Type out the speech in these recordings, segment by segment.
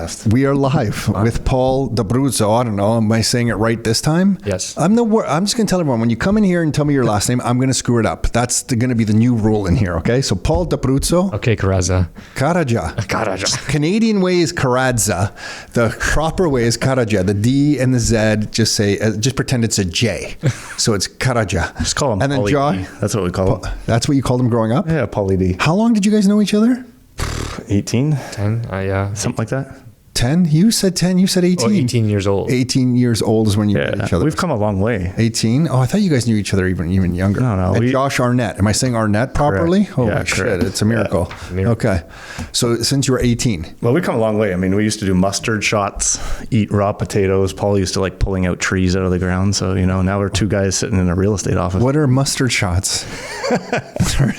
podcast. We are live with Paul D'Abruzzo. I don't know. Am I saying it right this time? Yes. I'm just going to tell everyone, when you come in here and tell me your last name, I'm going to screw it up. That's going to be the new rule in here, okay? So Paul D'Abruzzo. Okay, Karaza. Karaja. Canadian way is Karadza. The proper way is Karaja. The D and the Z, just pretend it's a J. So it's Karaja. Just call him and then Paulie John, D. That's what we call him. That's what you called him growing up? Yeah, Paulie D. How long did you guys know each other? 18? 10? Yeah. Something like that. 10? You said 10. You said 18. 18 years old. 18 years old is when you met each other. We've come a long way. 18? Oh, I thought you guys knew each other even younger. No. And Josh Arnett. Am I saying Arnett properly? Correct. Holy Yeah, shit. correct. It's a miracle. Yeah. Okay. So since you were 18. Well, we've come a long way. I mean, we used to do mustard shots, eat raw potatoes. Paul used to like pulling out trees out of the ground. So, now we're two guys sitting in a real estate office. What are mustard shots?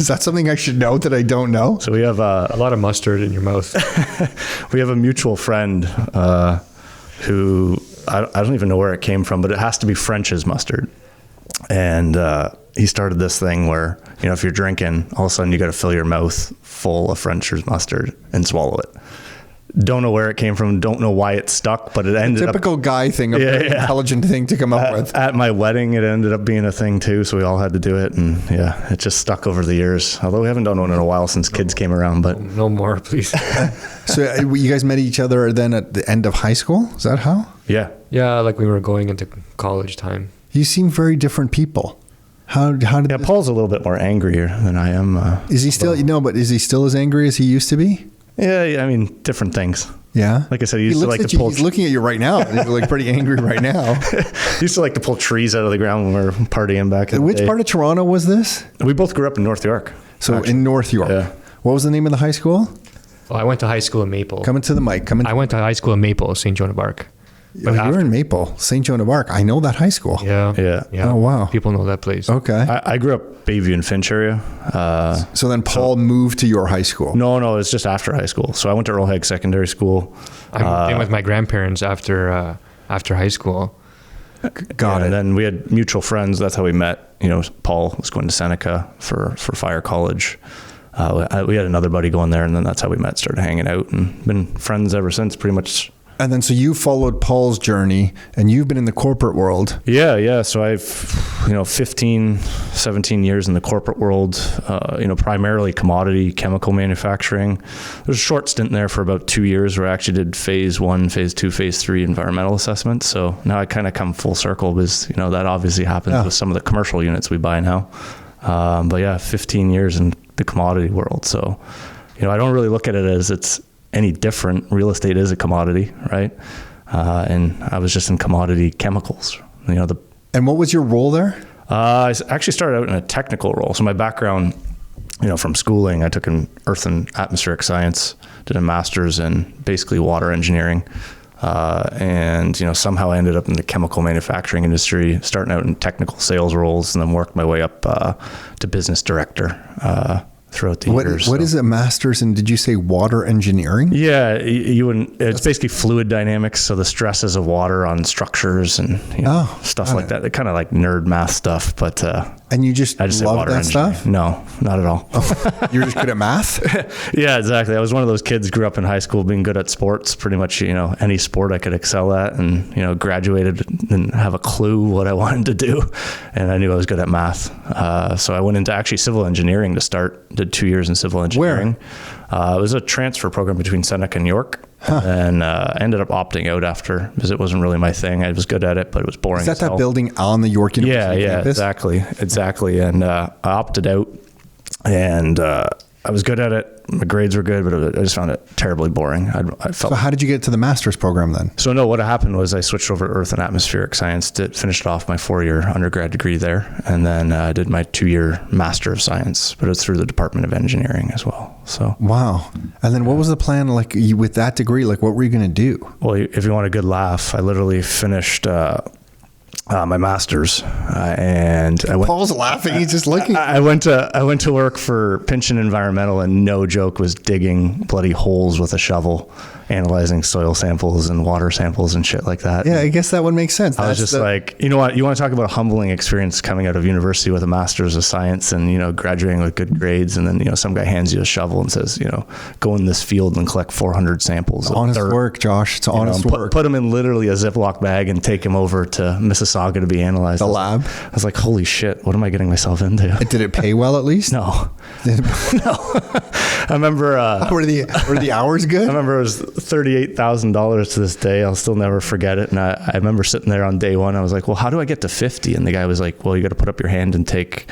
Is that something I should know that I don't know? So we have A lot of mustard in your mouth. we have a mutual friend who I don't even know where it came from, but it has to be French's mustard. And he started this thing where, if you're drinking, all of a sudden you got to fill your mouth full of French's mustard and swallow it. Don't know where it came from. Don't know why it stuck, but it ended Typical up... guy thing, a very intelligent thing to come up with. At my wedding, it ended up being a thing too, so we all had to do it. And it just stuck over the years. Although we haven't done one in a while since kids came around, but... No more, please. So you guys met each other then at the end of high school? Is that how? Yeah. Yeah, like we were going into college time. You seem very different people. How did this... Paul's a little bit more angrier than I am. Is he still, but is he still as angry as he used to be? Yeah, I mean, different things. Yeah. Like I said, he used to like to pull... He's looking at you right now. He's like pretty angry right now. He used to like to pull trees out of the ground when we were partying back in the day. Which part of Toronto was this? We both grew up in North York. So actually. in North York. Yeah. What was the name of the high school? Well, I went to high school in Maple. Coming to the mic. I went to high school in Maple, St. Joan of Arc. You were in Maple, St. Joan of Arc. I know that high school. Yeah. Oh, wow. People know that place. Okay. I grew up Bayview and Finch area. So then Paul moved to your high school. No, it was just after high school. So I went to Earl Haig Secondary School. I moved in with my grandparents after high school. Got it. And then we had mutual friends. That's how we met. Paul was going to Seneca for fire college. We had another buddy going there, and then that's how we met, started hanging out, and been friends ever since, pretty much. And then so you followed Paul's journey, and you've been in the corporate world. Yeah. So I've, 15, 17 years in the corporate world, primarily commodity chemical manufacturing. There's a short stint there for about 2 years where I actually did phase 1, phase 2, phase 3 environmental assessments. So now I kind of come full circle because, that obviously happens with some of the commercial units we buy now. But 15 years in the commodity world. So, I don't really look at it as it's any different. Real estate is a commodity, right? And I was just in commodity chemicals, And what was your role there? I actually started out in a technical role. So my background, from schooling, I took an earth and atmospheric science, did a master's in basically water engineering. And somehow I ended up in the chemical manufacturing industry, starting out in technical sales roles, and then worked my way up to business director throughout the years. What is a master's in, did you say water engineering? Yeah, it's basically fluid dynamics, so the stresses of water on structures and stuff like that. They're kind of like nerd math stuff, but and you just love that stuff? No, not at all. You're just good at math? Yeah, exactly. I was one of those kids, grew up in high school being good at sports, pretty much, any sport I could excel at, and, graduated and didn't have a clue what I wanted to do. And I knew I was good at math. So I went into actually civil engineering to start, did 2 years in civil engineering. Where? It was a transfer program between Seneca and York. And ended up opting out after because it wasn't really my thing. I was good at it, but it was boring. Is that building on the York University campus? Exactly. And I opted out, and I was good at it. My grades were good, but I just found it terribly boring. I felt. So how did you get to the master's program then? So no, what happened was I switched over to earth and atmospheric science, finished off my 4-year undergrad degree there, and then I did my 2-year master of science, but it was through the Department of Engineering as well. So wow. And then what was the plan like with that degree? Like what were you going to do? Well, if you want a good laugh, I literally finished my master's, and I went. Paul's laughing. He's just looking. I went to work for Pynchon Environmental, and no joke, was digging bloody holes with a shovel, analyzing soil samples and water samples and shit like that. Yeah, I guess that would make sense. I was just like, you know what? You want to talk about a humbling experience coming out of university with a master's of science and, graduating with good grades. And then, some guy hands you a shovel and says, go in this field and collect 400 samples. Honest work, Josh. It's honest work. Put them in literally a Ziploc bag and take them over to Mississauga to be analyzed. The lab. I was like, holy shit, what am I getting myself into? Did it pay well at least? No. No. I remember. Were the hours good? I remember it was $38,000 to this day. I'll still never forget it. And I remember sitting there on day one. I was like, well, how do I get to 50? And the guy was like, well, you got to put up your hand and take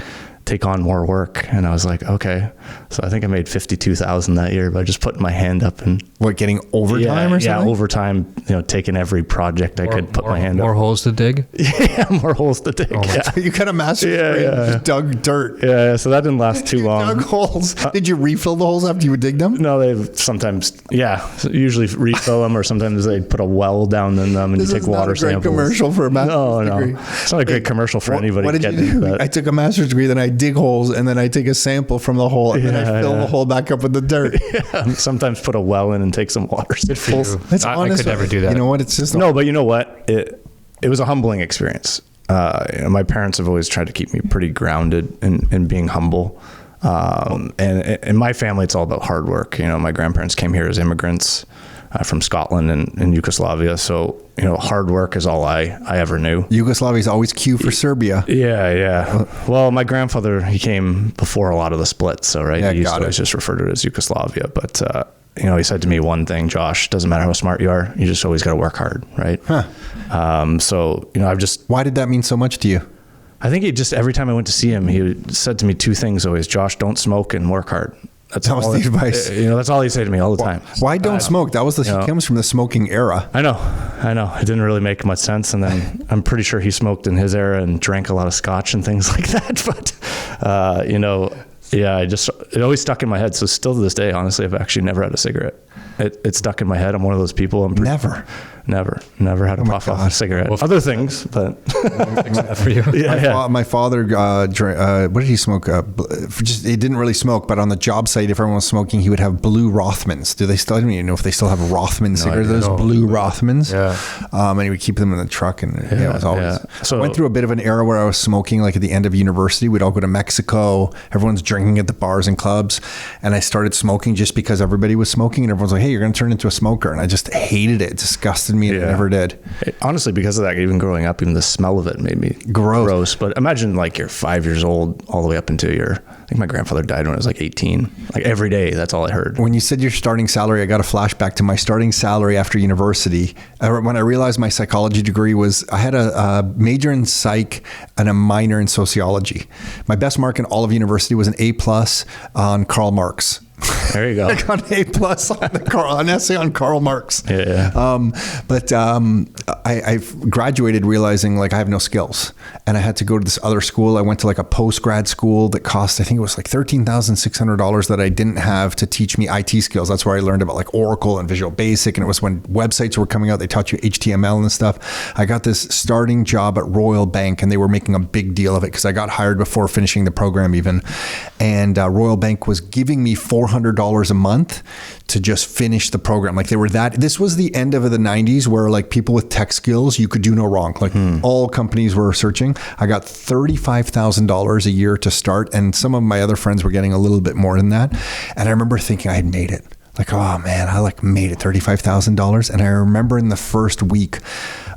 on more work. And I was like, okay. So I think I made $52,000 that year by just putting my hand up and getting overtime or something? Yeah, overtime, taking every project I could put my hand up. More holes to dig? Yeah, more holes to dig. You got a master's degree and just dug dirt. Yeah, so that didn't last too long. Dug holes. Did you refill the holes after you would dig them? No, they sometimes, usually refill them, or sometimes they put a well down in them and you take water samples. This is not a great commercial for a master's degree. No. It's not a great commercial for anybody. What did you do? I took a master's degree, then I dig holes, and then I take a sample from the hole, and then I fill the hole back up with the dirt. Yeah, sometimes put a well in and take some water samples. That's I honest. could never do that. You know what? It's just no, but you know what? It was a humbling experience. My parents have always tried to keep me pretty grounded in being humble. And in my family, it's all about hard work. My grandparents came here as immigrants from Scotland and Yugoslavia. So, hard work is all I ever knew. Yugoslavia is always Q for Serbia. Yeah. Well, my grandfather, he came before a lot of the splits. So, right. He used to always just refer to it as Yugoslavia. But, he said to me one thing, Josh, doesn't matter how smart you are, you just always got to work hard. Right. Huh. So, I've just. Why did that mean so much to you? I think every time I went to see him, he said to me two things always: Josh, don't smoke and work hard. That was the advice. That's all he'd say to me all the time. Why don't smoke? That was he comes from the smoking era. I know. It didn't really make much sense. And then I'm pretty sure he smoked in his era and drank a lot of scotch and things like that. But, it always stuck in my head. So still to this day, honestly, I've actually never had a cigarette. It stuck in my head. I'm one of those people. Never had a puff off a cigarette. Well, other things, but for you. My father, what did he smoke? He didn't really smoke, but on the job site, if everyone was smoking, he would have blue Rothmans. Do they still? I don't even know if they still have Rothman cigarettes. Those blue Rothmans. Yeah. And he would keep them in the truck, and it was always. Yeah. So I went through a bit of an era where I was smoking. Like at the end of university, we'd all go to Mexico. Everyone's drinking at the bars and clubs, and I started smoking just because everybody was smoking, and everyone's like, "Hey, you're going to turn into a smoker," and I just hated it. It disgusted me, and I never did. Honestly, because of that, even growing up, even the smell of it made me gross. But imagine like you're 5 years old all the way up until I think my grandfather died when I was like 18. Like every day, that's all I heard. When you said your starting salary, I got a flashback to my starting salary after university. When I realized my psychology degree I had a major in psych and a minor in sociology. My best mark in all of university was an A+ on Karl Marx. There you go. I got an A+ on an essay on Karl Marx. Yeah. I graduated realizing like I have no skills, and I had to go to this other school. I went to like a post-grad school that cost, I think it was like $13,600 that I didn't have to teach me IT skills. That's where I learned about like Oracle and Visual Basic. And it was when websites were coming out, they taught you HTML and stuff. I got this starting job at Royal Bank, and they were making a big deal of it because I got hired before finishing the program even. And Royal Bank was giving me $400 a month to just finish the program. Like this was the end of the 90s where like people with tech skills, you could do no wrong. Like all companies were searching. I got $35,000 a year to start. And some of my other friends were getting a little bit more than that. And I remember thinking I had made it. Like, oh man, I like made it, $35,000. And I remember in the first week,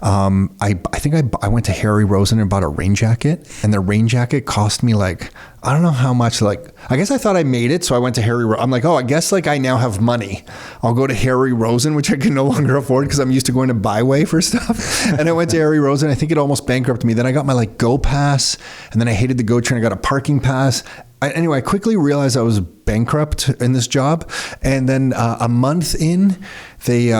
I think I went to Harry Rosen and bought a rain jacket, and the rain jacket cost me like, I don't know how much, like, I guess I thought I made it. So I went to Harry Rosen. I'm like, oh, I guess like I now have money. I'll go to Harry Rosen, which I can no longer afford because I'm used to going to Byway for stuff. And I went to Harry Rosen. I think it almost bankrupted me. Then I got my like Go Pass, and then I hated the Go train. I got a parking pass. Anyway, I quickly realized I was bankrupt in this job. And then a month in, they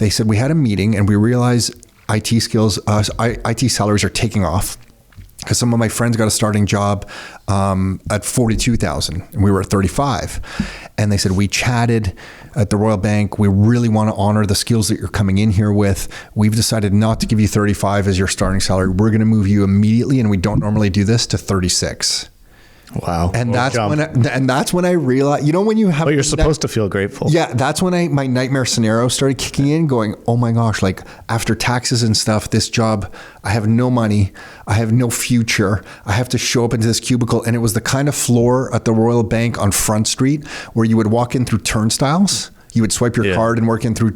said we had a meeting and we realized IT skills, IT salaries are taking off. because some of my friends got a starting job at 42,000 and we were at 35. And they said, we chatted at the Royal Bank. We really want to honor the skills that you're coming in here with. We've decided not to give you 35 as your starting salary. We're going to move you immediately, and we don't normally do this, to 36. Wow. And that's when I realized, when you have, but you're supposed to feel grateful. Yeah. That's when my nightmare scenario started kicking in, going, oh my gosh, like after taxes and stuff, this job, I have no money. I have no future. I have to show up into this cubicle. And it was the kind of floor at the Royal Bank on Front Street where you would walk in through turnstiles. You would swipe your card and walk in through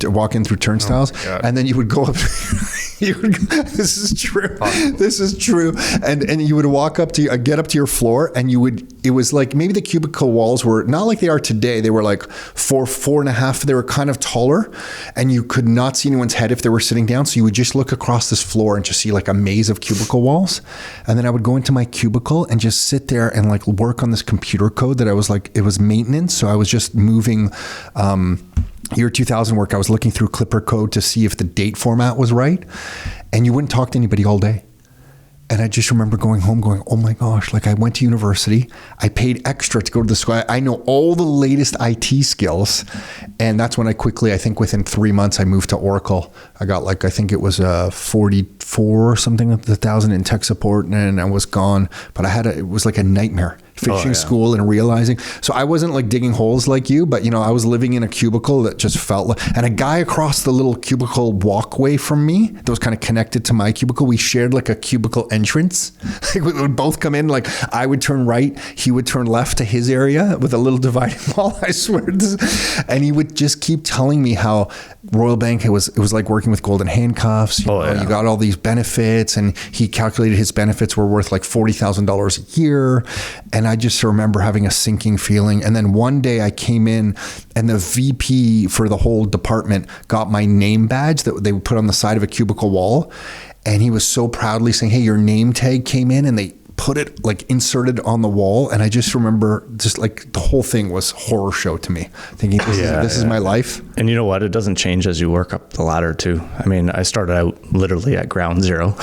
turnstiles, and then you would go up. This is true. Awesome. This is true. And you would walk up to get up to your floor, and it was like maybe the cubicle walls were not like they are today. They were like 4.5. They were kind of taller, and you could not see anyone's head if they were sitting down. So you would just look across this floor and just see like a maze of cubicle walls. And then I would go into my cubicle and just sit there and like work on this computer code that I was like, it was maintenance. So I was just moving, year 2000 work. I was looking through Clipper code to see if the date format was right, and you wouldn't talk to anybody all day. And I just remember going home going, oh my gosh, like I went to university. I paid extra to go to the school. I know all the latest IT skills. And that's when I think within 3 months, I moved to Oracle. I got like, I think it was 44 or something, 1,000 in tech support, and I was gone. But it was like a nightmare. Finishing school and realizing. So I wasn't like digging holes like you, but I was living in a cubicle that just felt like, and a guy across the little cubicle walkway from me that was kind of connected to my cubicle, we shared like a cubicle entrance. Like we would both come in, like I would turn right, he would turn left to his area with a little dividing wall, I swear. And he would just keep telling me how Royal Bank, it was like working with golden handcuffs. You got all these benefits, and he calculated his benefits were worth like $40,000 a year. And I just remember having a sinking feeling. And then one day I came in, and the VP for the whole department got my name badge that they would put on the side of a cubicle wall. And he was so proudly saying, hey, your name tag came in, and they put it like inserted on the wall. And I just remember just like the whole thing was horror show to me, thinking this is my life. And you know what? It doesn't change as you work up the ladder too. I mean, I started out literally at ground zero,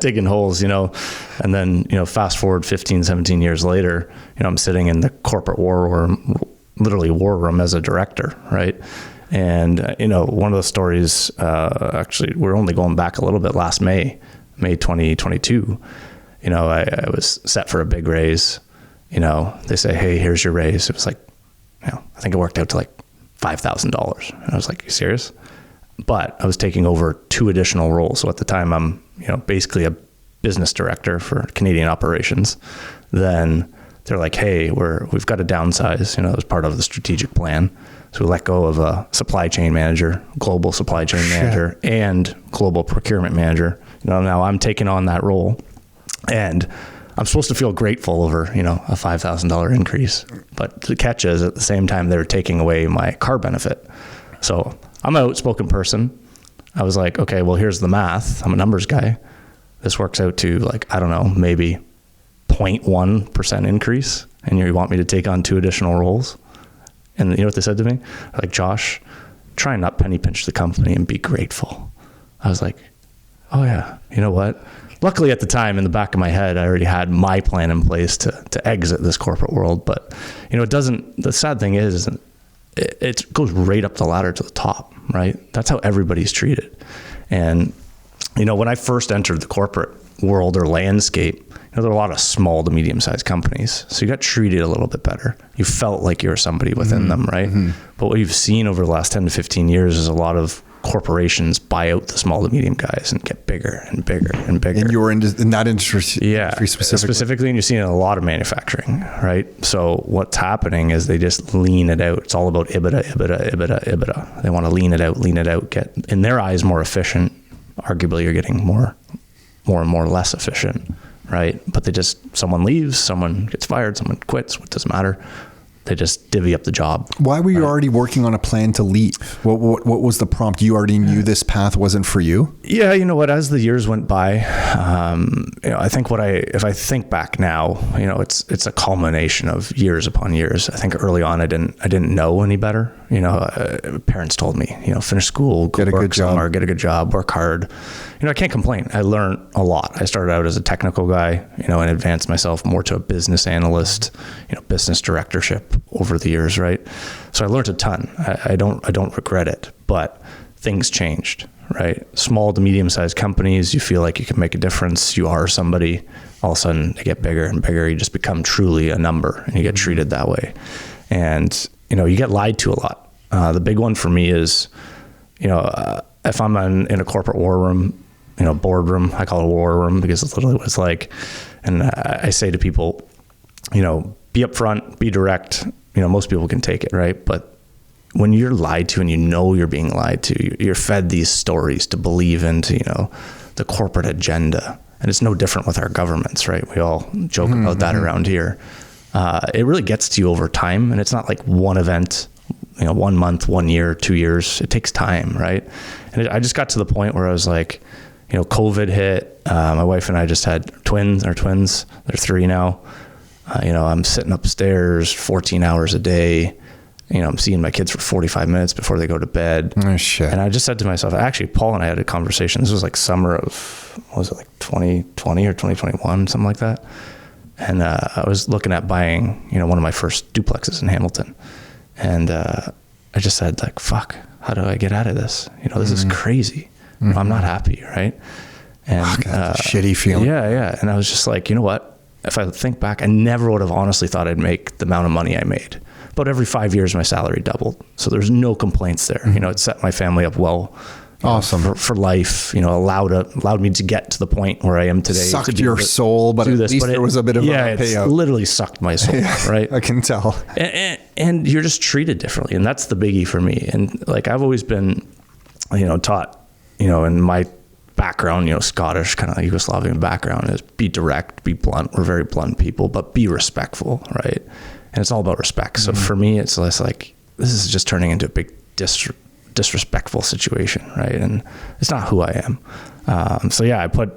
digging holes, and then, fast forward 15, 17 years later, I'm sitting in the corporate war room as a director, right? And, one of the stories, actually, we're only going back a little bit last May 2022. I was set for a big raise. They say, hey, here's your raise. It was like, I think it worked out to like $5,000. And I was like, you serious? But I was taking over 2 additional roles. So at the time, I'm, basically a business director for Canadian operations. Then they're like, hey, we've got to downsize, as part of the strategic plan. So we let go of a supply chain manager, global supply chain manager, and global procurement manager. Now I'm taking on that role. And I'm supposed to feel grateful over, a $5,000 increase. But the catch is, at the same time, they're taking away my car benefit. So I'm an outspoken person. I was like, okay, well, here's the math. I'm a numbers guy. This works out to like, I don't know, maybe 0.1% increase. And you want me to take on 2 additional roles? And you know what they said to me? Like, Josh, try and not penny pinch the company and be grateful. I was like, oh yeah, you know what? Luckily at the time, in the back of my head, I already had my plan in place to exit this corporate world. But, the sad thing is it goes right up the ladder to the top, right? That's how everybody's treated. And, when I first entered the corporate world or landscape, there are a lot of small to medium-sized companies. So you got treated a little bit better. You felt like you were somebody within them, right? Mm-hmm. But what you've seen over the last 10 to 15 years is a lot of corporations buy out the small to medium guys and get bigger and bigger and bigger. And you're in that industry specifically, and you're seeing a lot of manufacturing, right? So what's happening is they just lean it out. It's all about EBITDA. They want to lean it out, get, in their eyes, more efficient. Arguably, you're getting more and more less efficient, right? But someone leaves, someone gets fired, someone quits, what does it matter? They just divvy up the job. Why were you already working on a plan to leave? What was the prompt? You already knew this path wasn't for you? Yeah, you know what? As the years went by, I think if I think back now, it's a culmination of years upon years. I think early on, I didn't know any better. Parents told me, finish school, go get a good job, work hard. I can't complain. I learned a lot. I started out as a technical guy, and advanced myself more to a business analyst, business directorship over the years, right? So I learned a ton. I don't regret it, but things changed, right? Small to medium-sized companies, you feel like you can make a difference. You are somebody. All of a sudden, they get bigger and bigger. You just become truly a number, and you get treated that way. And, you get lied to a lot. The big one for me is, if I'm in a corporate war room, boardroom, I call it a war room because it's literally what it's like. And I say to people, be upfront, be direct. Most people can take it, right? But when you're lied to and you're being lied to, you're fed these stories to believe into, the corporate agenda. And it's no different with our governments, right? We all joke about that around here. It really gets to you over time. And it's not like one event, 1 month, 1 year, 2 years. It takes time, right? And I just got to the point where I was like, COVID hit. My wife and I just had twins. They're 3 now. I'm sitting upstairs 14 hours a day. I'm seeing my kids for 45 minutes before they go to bed. Oh, shit. And I just said to myself, actually, Paul and I had a conversation. This was like summer of, 2020 or 2021, something like that. And I was looking at buying, one of my first duplexes in Hamilton. And I just said, like, fuck, how do I get out of this? This is crazy. I'm not happy, right? And that's a shitty feeling. Yeah. And I was just like, you know what? If I think back, I never would have honestly thought I'd make the amount of money I made. But every 5 years, my salary doubled. So there's no complaints there. It set my family up well. Awesome. For life, allowed me to get to the point where I am today. Sucked your soul, but at least there was a bit of a payout. It literally sucked my soul, right? I can tell. And you're just treated differently. And that's the biggie for me. And like, I've always been, taught, in my background, Scottish, kind of Yugoslavian background, is be direct, be blunt. We're very blunt people, but be respectful, right? And it's all about respect. So for me, it's less like, this is just turning into a big disrespectful situation, right? And it's not who I am. I put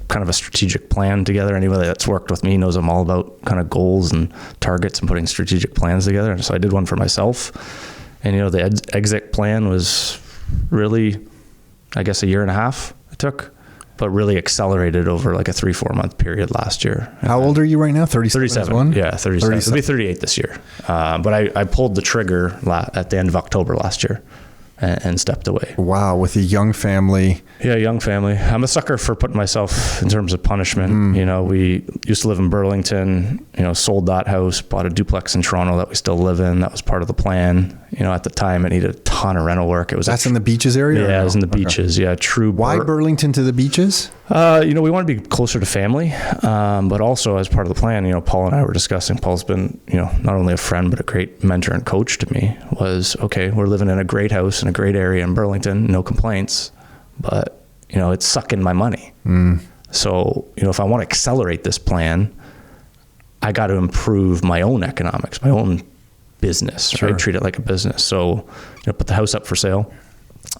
kind of a strategic plan together. Anybody that's worked with me knows I'm all about kind of goals and targets and putting strategic plans together. And so I did one for myself. And, the exit plan was really, I guess, 1.5 years it took, but really accelerated over like a 3-4 month period last year. How old are you right now? 37? Yeah, 37. It'll be 38 this year. But I pulled the trigger at the end of October last year and stepped away. Wow, with a young family. Yeah, young family. I'm a sucker for putting myself in terms of punishment. We used to live in Burlington, sold that house, bought a duplex in Toronto that we still live in. That was part of the plan. At the time, it needed a ton of rental work. That's in the beaches area? Yeah, it was in the beaches. Yeah, true. Why Burlington to the beaches? We want to be closer to family, but also as part of the plan, Paul and I were discussing, Paul's been, not only a friend, but a great mentor and coach to me, was, okay, we're living in a great house in a great area in Burlington, no complaints, but, it's sucking my money. So, if I want to accelerate this plan, I got to improve my own economics, my own business, Sure. right? Treat it like a business. So, put the house up for sale.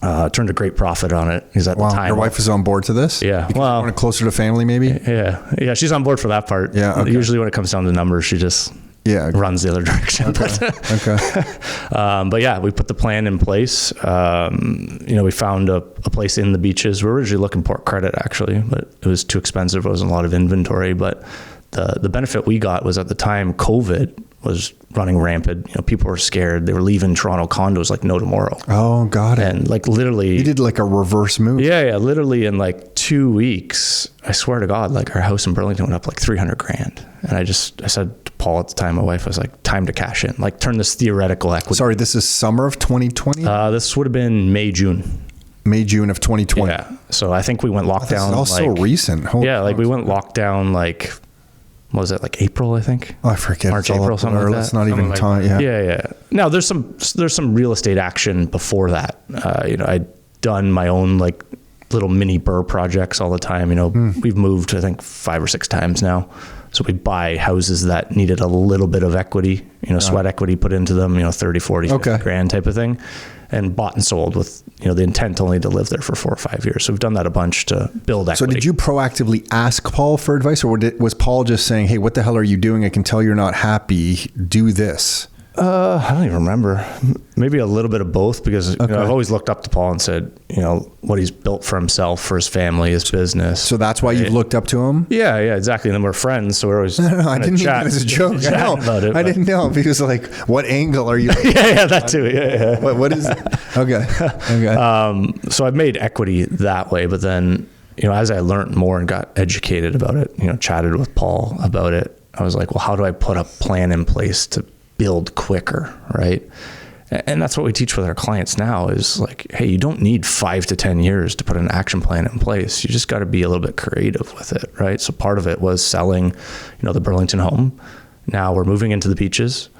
Turned a great profit on it because at the time, your wife is on board to this? Yeah. Because you want it closer to family, maybe? Yeah. She's on board for that part. Yeah. Okay. Usually when it comes down to numbers, she just runs the other direction. Okay. But yeah, we put the plan in place. We found a place in the beaches. We were originally looking Port Credit actually, but it was too expensive. There wasn't a lot of inventory, but the benefit we got was at the time COVID was running rampant. People were scared. They were leaving Toronto condos like no tomorrow. Oh, got it. And like literally, you did like a reverse move. Yeah. Literally in like 2 weeks, I swear to God, like our house in Burlington went up like $300,000. And I said to Paul at the time, my wife, was like, time to cash in, like turn this theoretical equity. Sorry, this is summer of 2020? This would have been May, June of 2020. Yeah. So I think we went lockdown. This is all so recent. We went lockdown like, what was it, like April, I think? Oh, I forget. March, April, something like that. It's not even time. Yeah. Now there's some real estate action before that. I'd done my own like little mini burr projects all the time. We've moved, I think 5 or 6 times now. So we buy houses that needed a little bit of equity, sweat equity put into them, 30, 40, 50 grand type of thing, and bought and sold with, the intent only to live there for 4 or 5 years. So we've done that a bunch to build equity. So did you proactively ask Paul for advice, or was Paul just saying, hey, what the hell are you doing? I can tell you're not happy. Do this. I don't even remember. Maybe a little bit of both, because you know, I've always looked up to Paul and said, you know, what he's built for himself, for his family, his business. So that's why you've looked up to him? Yeah, exactly. And then we're friends, so we're always No, I didn't mean it as a joke. No, about it, I didn't know. He was like, what angle are you? yeah, that too. Yeah. What is it? Okay. So I've made equity that way, but then, you know, as I learned more and got educated about it, you know, chatted with Paul about it, I was like, well, how do I put a plan in place to build quicker, right? And that's what we teach with our clients now is like, hey, you don't need 5 to 10 years to put an action plan in place. You just got to be a little bit creative with it, right? So part of it was selling, you know, the Burlington home. Now we're moving into the Beaches,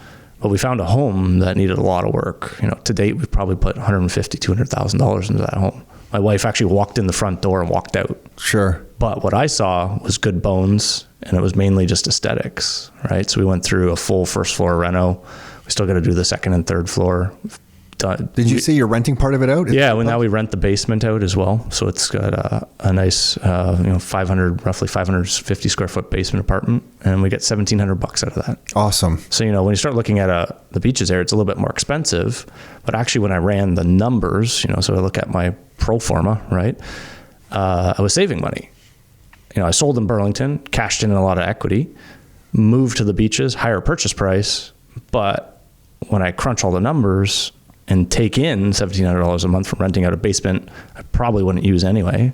but we found a home that needed a lot of work. You know, to date, we've probably put $150,000, $200,000 into that home. My wife actually walked in the front door and walked out. Sure. But what I saw was good bones, and it was mainly just aesthetics, right? So we went through a full first floor reno. We still got to do the second and third floor. Did you say you're renting part of it out? Yeah, well, now we rent the basement out as well. So it's got a nice, you know, roughly 550 square foot basement apartment, and we get $1,700 out of that. Awesome. So, you know, when you start looking at the Beaches area, it's a little bit more expensive, but actually when I ran the numbers, you know, so I look at my pro forma, right? I was saving money. You know, I sold in Burlington, cashed in a lot of equity, moved to the Beaches, higher purchase price, but when I crunch all the numbers and take in $1,700 a month from renting out a basement I probably wouldn't use anyway,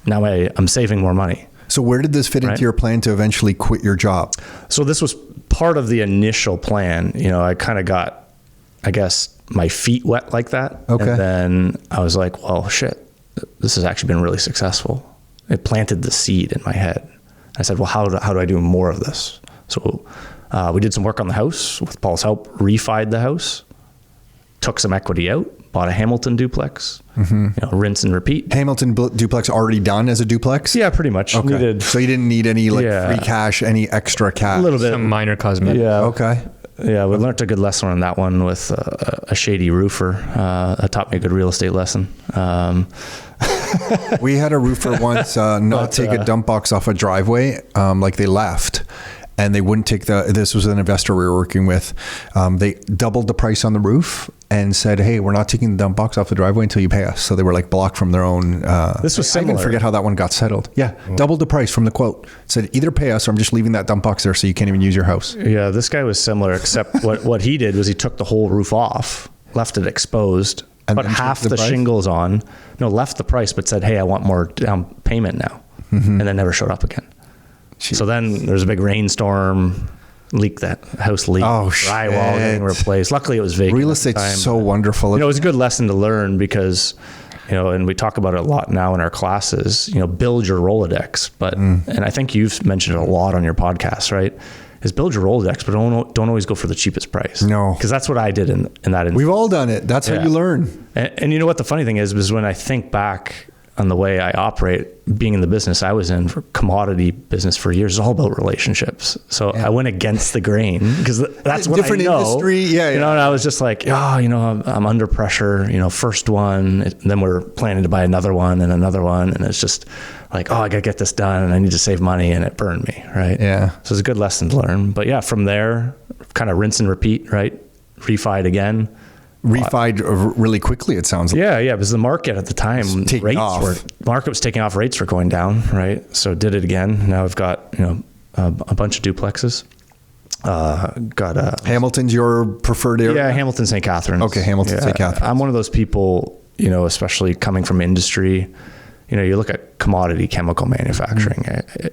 now I'm saving more money. So where did this fit into your plan to eventually quit your job? So this was part of the initial plan. You know, I kind of got, I guess, my feet wet like that. Okay. And then I was like, well, shit, this has actually been really successful. It planted the seed in my head. I said, well, how do I do more of this? So we did some work on the house with Paul's help, refied the house, took some equity out, bought a Hamilton duplex, you know, rinse and repeat. Hamilton duplex already done as a duplex? Yeah, pretty much. Okay. So you didn't need any free cash, any extra cash? A little bit. Some minor cosmetic. Yeah. Okay. Yeah, we learned a good lesson on that one with a shady roofer. That taught me a good real estate lesson. We had a roofer once not take a dump box off a driveway, like they left. And they wouldn't take this was an investor we were working with. They doubled the price on the roof and said, hey, we're not taking the dump box off the driveway until you pay us. So they were like blocked from their own. This was similar. I even forget how that one got settled. Yeah. Doubled the price from the quote. Said either pay us or I'm just leaving that dump box there so you can't even use your house. Yeah. This guy was similar, except what he did was he took the whole roof off, left it exposed, and put half the shingles on, left the price, but said, hey, I want more down payment now. And then never showed up again. Jeez. So then there's a big rainstorm, that house leaked, drywall getting replaced. Luckily it was vacant. Real estate's so wonderful. It was a good lesson to learn because, and we talk about it a lot now in our classes, build your Rolodex. But, and I think you've mentioned it a lot on your podcast, right? Is build your Rolodex, but don't always go for the cheapest price. No. Because that's what I did in that instance. We've all done it. That's how you learn. And you know what the funny thing is when I think back on the way I operate, being in the business I was in for commodity business for years, is all about relationships. So I went against the grain because that's what different I know. Industry. And I was just like, I'm under pressure, first one, and then we're planning to buy another one. And it's just like, I gotta get this done and I need to save money, and it burned me. Right. Yeah. So it's a good lesson to learn, but yeah, from there, kind of rinse and repeat, right? Refied again. Refied really quickly, it sounds like. Yeah, because the market at the time, market was taking off, rates were going down, right? So did it again. Now I've got, a bunch of duplexes. Hamilton's your preferred area? Yeah, Hamilton, St. Catharines. Okay, Hamilton, St. Catharines. I'm one of those people, especially coming from industry, you look at commodity chemical manufacturing,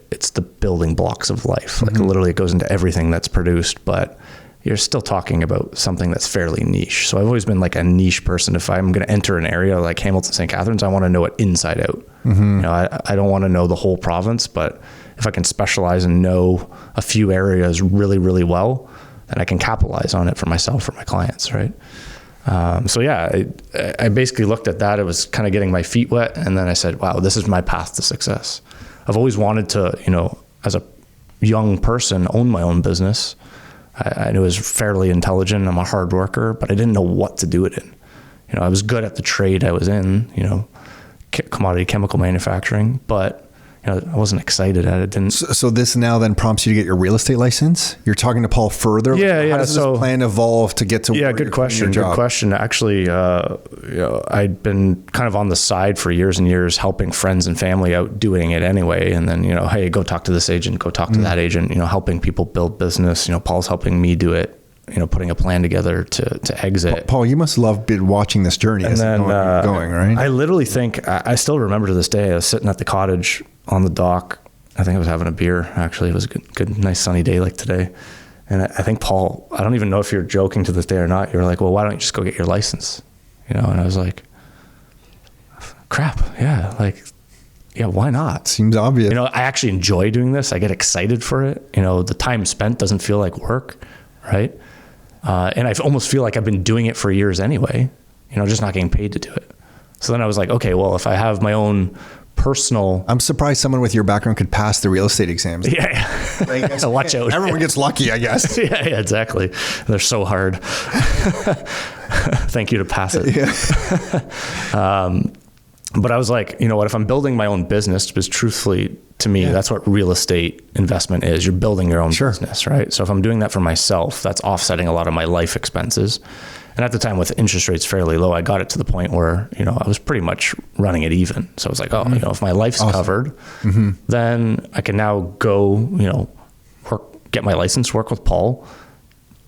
it's the building blocks of life. Like literally it goes into everything that's produced, but you're still talking about something that's fairly niche. So I've always been like a niche person. If I'm going to enter an area like Hamilton, St. Catharines, I want to know it inside out. I don't want to know the whole province, but if I can specialize and know a few areas really, really well, then I can capitalize on it for myself, for my clients, right? I basically looked at that. It was kind of getting my feet wet. And then I said, wow, this is my path to success. I've always wanted to, as a young person, own my own business. I knew I was fairly intelligent. I'm a hard worker, but I didn't know what to do it in. I was good at the trade I was in, commodity chemical manufacturing, but I wasn't excited at it. Didn't. So this now then prompts you to get your real estate license. You're talking to Paul further. Yeah, How does this plan evolve to get to? Yeah, good question. Good question. Actually, I'd been kind of on the side for years and years, helping friends and family out doing it anyway. And then, hey, go talk to this agent, go talk to that agent. Helping people build business. Paul's helping me do it. Putting a plan together to exit. Paul, you must love watching this journey and as then, it's going, right? I literally think, I still remember to this day, I was sitting at the cottage on the dock. I think I was having a beer, actually. It was a good, nice sunny day like today. And I think, Paul, I don't even know if you're joking to this day or not. You're like, well, why don't you just go get your license? And I was like, crap. Yeah, why not? Seems obvious. I actually enjoy doing this. I get excited for it. The time spent doesn't feel like work, right? And I almost feel like I've been doing it for years anyway, just not getting paid to do it. So then I was like, okay, well, if I have my own personal... I'm surprised someone with your background could pass the real estate exams. Yeah. Watch out. Everyone gets lucky, I guess. Yeah, exactly. They're so hard. Thank you to pass it. Yeah. But I was like, what, if I'm building my own business, because truthfully, to me, that's what real estate investment is. You're building your own business, right? So if I'm doing that for myself, that's offsetting a lot of my life expenses. And at the time, with interest rates fairly low, I got it to the point where, I was pretty much running it even. So I was like, if my life's covered, then I can now go, get my license, work with Paul,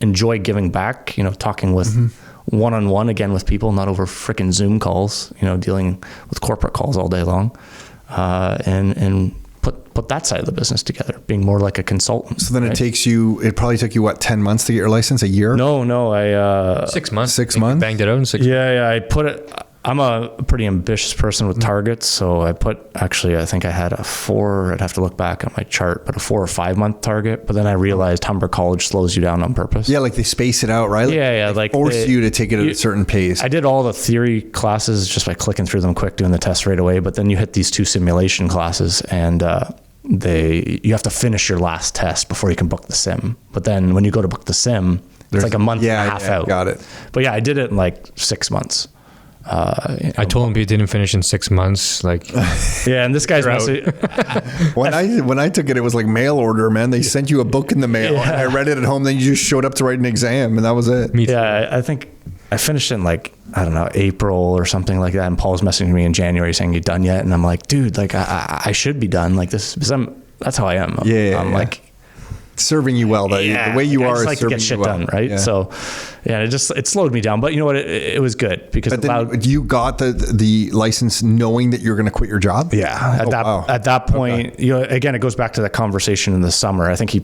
enjoy giving back, talking with one-on-one again with people, not over freaking Zoom calls, dealing with corporate calls all day long, and put that side of the business together, being more like a consultant. So then it probably took you what, 10 months to get your license, a year? No, I 6 months. 6 months? Banged it out in 6 months. Yeah, I'm a pretty ambitious person with targets. So I think I had I'd have to look back on my chart, but a 4 or 5 month target. But then I realized Humber College slows you down on purpose. Yeah, like they space it out, right? They force you to take it at a certain pace. I did all the theory classes just by clicking through them quick, doing the test right away. But then you hit these 2 simulation classes, and you have to finish your last test before you can book the sim. But then when you go to book the sim, it's like a month and a half out. Got it. But yeah, I did it in like 6 months. I told him he didn't finish in 6 months. And this guy's when I took it, it was like mail order, man. They sent you a book in the mail, and I read it at home. Then you just showed up to write an exam, and that was it. Yeah, I think I finished in April or something like that. And Paul was messaging me in January saying, "You done yet?" And I'm like, "Dude, I should be done like this because that's how I am." I'm like. Serving you well, the way you are is like serving to get shit you well. done, right? Yeah. So, it slowed me down. But you know what? It was good because you got the license knowing that you're going to quit your job. Yeah, at that point, again, it goes back to that conversation in the summer. I think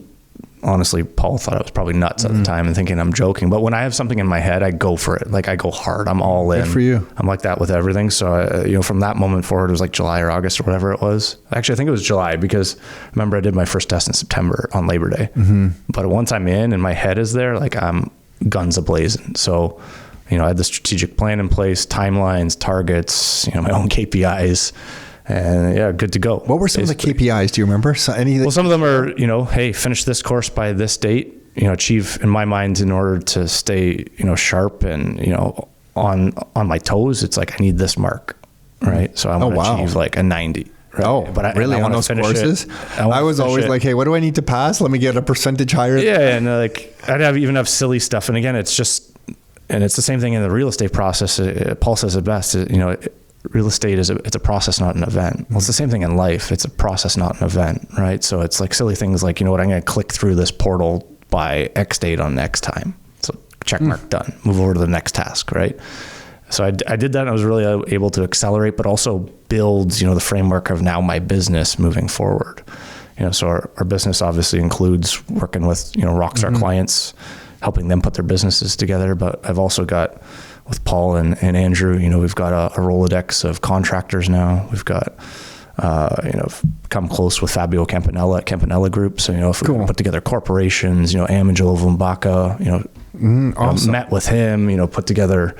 honestly, Paul thought I was probably nuts at the time and thinking I'm joking. But when I have something in my head, I go for it. I go hard. I'm all in. Good for you. I'm like that with everything. So, from that moment forward, it was like July or August or whatever it was. Actually, I think it was July because remember I did my first test in September on Labor Day. But once I'm in and my head is there, I'm guns a-blazing. So, I had the strategic plan in place, timelines, targets, my own KPIs. And good to go. What were some of the KPIs? Do you remember? Some of them are, hey, finish this course by this date, achieve in my mind in order to stay, sharp and, on my toes. It's like, I need this mark, right? So I want to achieve a 90. Right? Oh, but really on those courses? I was always like, hey, what do I need to pass? Let me get a percentage higher. Yeah. And I'd even have silly stuff. And again, it's just, and it's the same thing in the real estate process. Paul says it best, real estate it's a process, not an event. Well, it's the same thing in life. It's a process, not an event, right? So it's like silly things like, I'm going to click through this portal by X date on X time. So check mark, done. Move over to the next task, right? So I did that and I was really able to accelerate, but also build, the framework of now my business moving forward. So our business obviously includes working with, rockstar clients, helping them put their businesses together. But I've also got with Paul and Andrew, we've got a Rolodex of contractors now. We've got, come close with Fabio Campanella at Campanella Group. So, if we put together corporations, Amangelo Vumbaka, awesome. met with him, put together,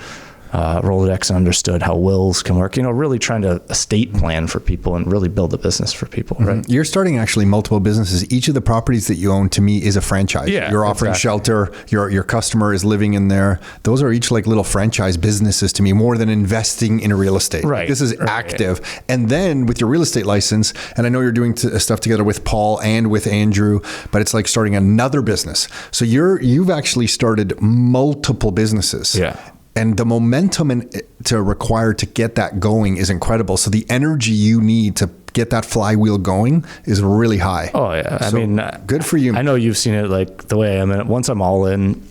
Rolodex and understood how wills can work, really trying to estate plan for people and really build a business for people, right? You're starting actually multiple businesses. Each of the properties that you own to me is a franchise. Yeah, you're offering shelter. Your customer is living in there. Those are each like little franchise businesses to me, more than investing in real estate. Right. This is active. And then with your real estate license, and I know you're doing stuff together with Paul and with Andrew, but it's like starting another business. So you've actually started multiple businesses. Yeah. And the momentum required to get that going is incredible. So the energy you need to get that flywheel going is really high. Oh yeah. So good for you. I know you've seen it like the way I am. Once I'm all in,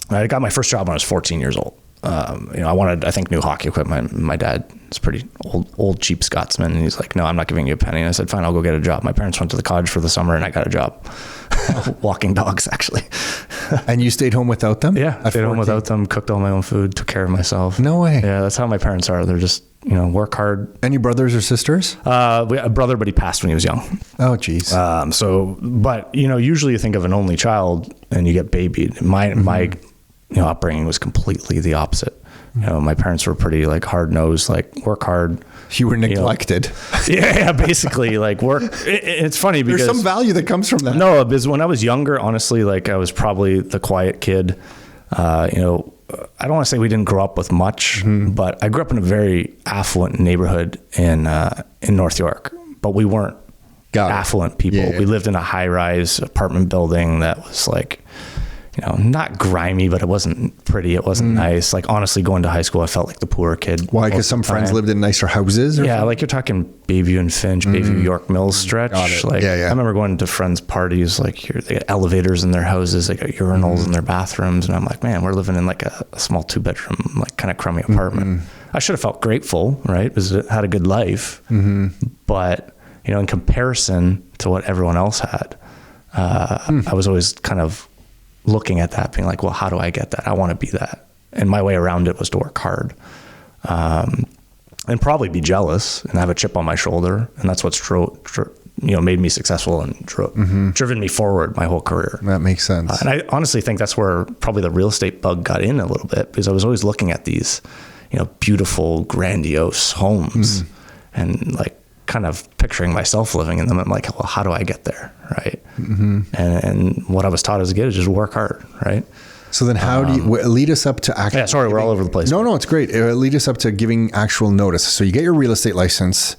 I got my first job when I was 14 years old. I wanted, I think, new hockey equipment. My dad is pretty old cheap Scotsman. And he's like, no, I'm not giving you a penny. And I said, fine, I'll go get a job. My parents went to the cottage for the summer and I got a job. Walking dogs, actually. And you stayed home without them? Yeah, I stayed home without them, cooked all my own food, took care of myself. No way. Yeah, that's how my parents are. They're just, work hard. Any brothers or sisters? We had a brother, but he passed when he was young. Oh, geez. But usually you think of an only child and you get babied. My upbringing was completely the opposite. My parents were pretty like hard nosed, like work hard. You were neglected. Yeah, basically like work. It's funny because there's some value that comes from that. No, because when I was younger, honestly, like I was probably the quiet kid. I don't want to say we didn't grow up with much, but I grew up in a very affluent neighborhood in North York, but we weren't affluent people. Yeah. We lived in a high rise apartment building that was like, not grimy, but it wasn't pretty. It wasn't nice. Like honestly, going to high school, I felt like the poor kid. Why? Because some friends lived in nicer houses? Or something? Like you're talking Bayview and Finch, Bayview York Mills stretch. Like I remember going to friends' parties, like they got elevators in their houses, they got urinals in their bathrooms. And I'm like, man, we're living in like a small 2-bedroom, like kind of crummy apartment. I should have felt grateful, right? Because it had a good life. But, in comparison to what everyone else had, I was always kind of looking at that being like, well, how do I get that? I want to be that. And my way around it was to work hard, and probably be jealous and have a chip on my shoulder. And that's what's made me successful and driven me forward my whole career. That makes sense. And I honestly think that's where probably the real estate bug got in a little bit, because I was always looking at these, beautiful, grandiose homes and like kind of picturing myself living in them. I'm like, well, how do I get there? Right. And what I was taught as a kid is just work hard. Right. So then how do you lead us up to actually... Yeah, sorry, we're all over the place. No, it's great. Lead us up to giving actual notice. So you get your real estate license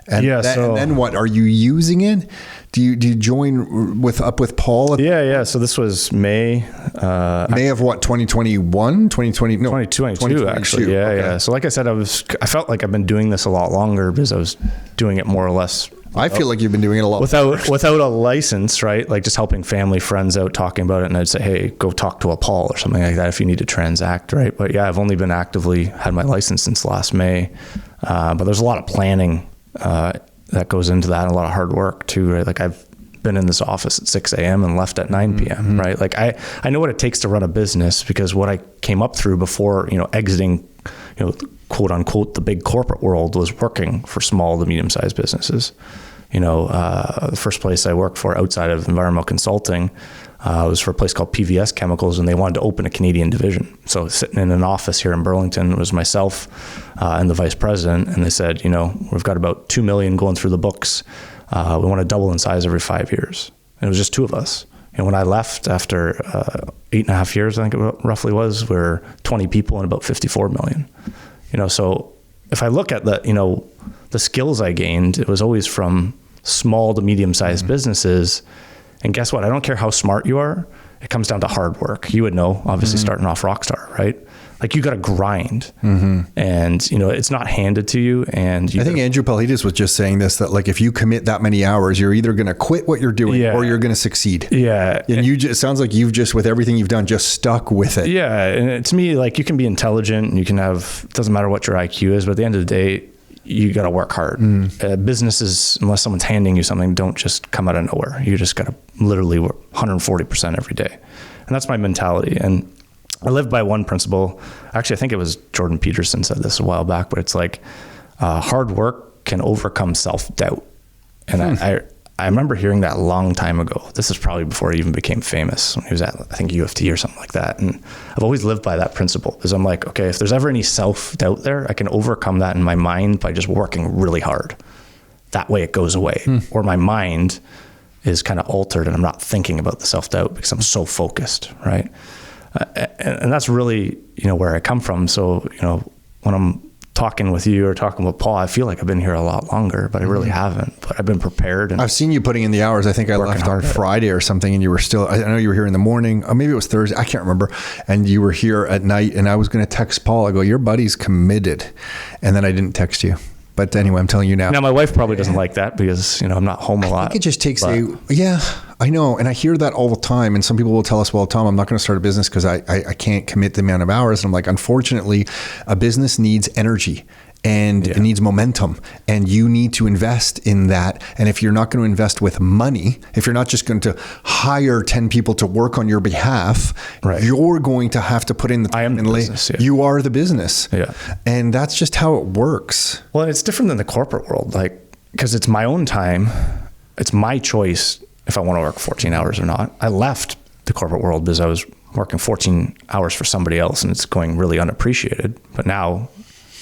and, and then what? Are you using it? Do you join with Paul? So this was May. May of what? 2021? 2020? No, 2022 actually. Yeah. So like I said, I felt like I've been doing this a lot longer because I was doing it more or less. I feel like you've been doing it a lot without a license, right? Like just helping family, friends out, talking about it. And I'd say, hey, go talk to a Paul or something like that if you need to transact, right? But yeah, I've only been actively had my license since last May. But there's a lot of planning that goes into that, and a lot of hard work too, right? Like I've been in this office at 6 a.m. and left at 9 p.m., right? Like I know what it takes to run a business, because what I came up through before, exiting, quote unquote, the big corporate world was working for small to medium-sized businesses. The first place I worked for outside of environmental consulting was for a place called PVS Chemicals, and they wanted to open a Canadian division. So sitting in an office here in Burlington was myself and the vice president, and they said, we've got about $2 million going through the books. We want to double in size every 5 years. And it was just two of us. And when I left after 8.5 years, I think it roughly was, we're 20 people and about 54 million. So if I look at the skills I gained, it was always from small to medium-sized businesses. And guess what? I don't care how smart you are. It comes down to hard work. You would know, obviously, starting off Rockstar, right? Like you got to grind, and it's not handed to you. And I think Andrew Paulides was just saying this, that like if you commit that many hours, you're either going to quit what you're doing or you're going to succeed. Yeah, and it sounds like you've just, with everything you've done, just stuck with it. Yeah, and to me, like you can be intelligent, and you can have, it doesn't matter what your IQ is, but at the end of the day, you got to work hard. Businesses, unless someone's handing you something, don't just come out of nowhere. You just got to literally work 140% every day. And that's my mentality. And I live by one principle. Actually, I think it was Jordan Peterson said this a while back, but it's like hard work can overcome self-doubt. And I remember hearing that a long time ago. This is probably before he even became famous, when he was at, I think, U of T or something like that. And I've always lived by that principle, because I'm like, okay, if there's ever any self-doubt there, I can overcome that in my mind by just working really hard. That way it goes away. Or my mind is kind of altered and I'm not thinking about the self-doubt because I'm so focused, right? And that's really, where I come from. So, when I'm talking with you or talking with Paul, I feel like I've been here a lot longer, but I really haven't. But I've been prepared. And I've seen you putting in the hours. I think I left on Friday or something, and you were still, I know you were here in the morning, or maybe it was Thursday, I can't remember. And you were here at night, and I was going to text Paul. I go, your buddy's committed. And then I didn't text you. But anyway, I'm telling you now. Now, my wife probably doesn't like that because, I'm not home a lot. I think it just takes yeah, I know. And I hear that all the time. And some people will tell us, well, Tom, I'm not going to start a business because I can't commit the amount of hours. And I'm like, unfortunately, a business needs energy. And it needs momentum, and you need to invest in that. And if you're not going to invest with money, if you're not just going to hire 10 people to work on your behalf, you're going to have to put in the time. I am the business, You are the business. Yeah. And that's just how it works. Well, it's different than the corporate world, because it's my own time. It's my choice if I want to work 14 hours or not. I left the corporate world because I was working 14 hours for somebody else, and it's going really unappreciated. But now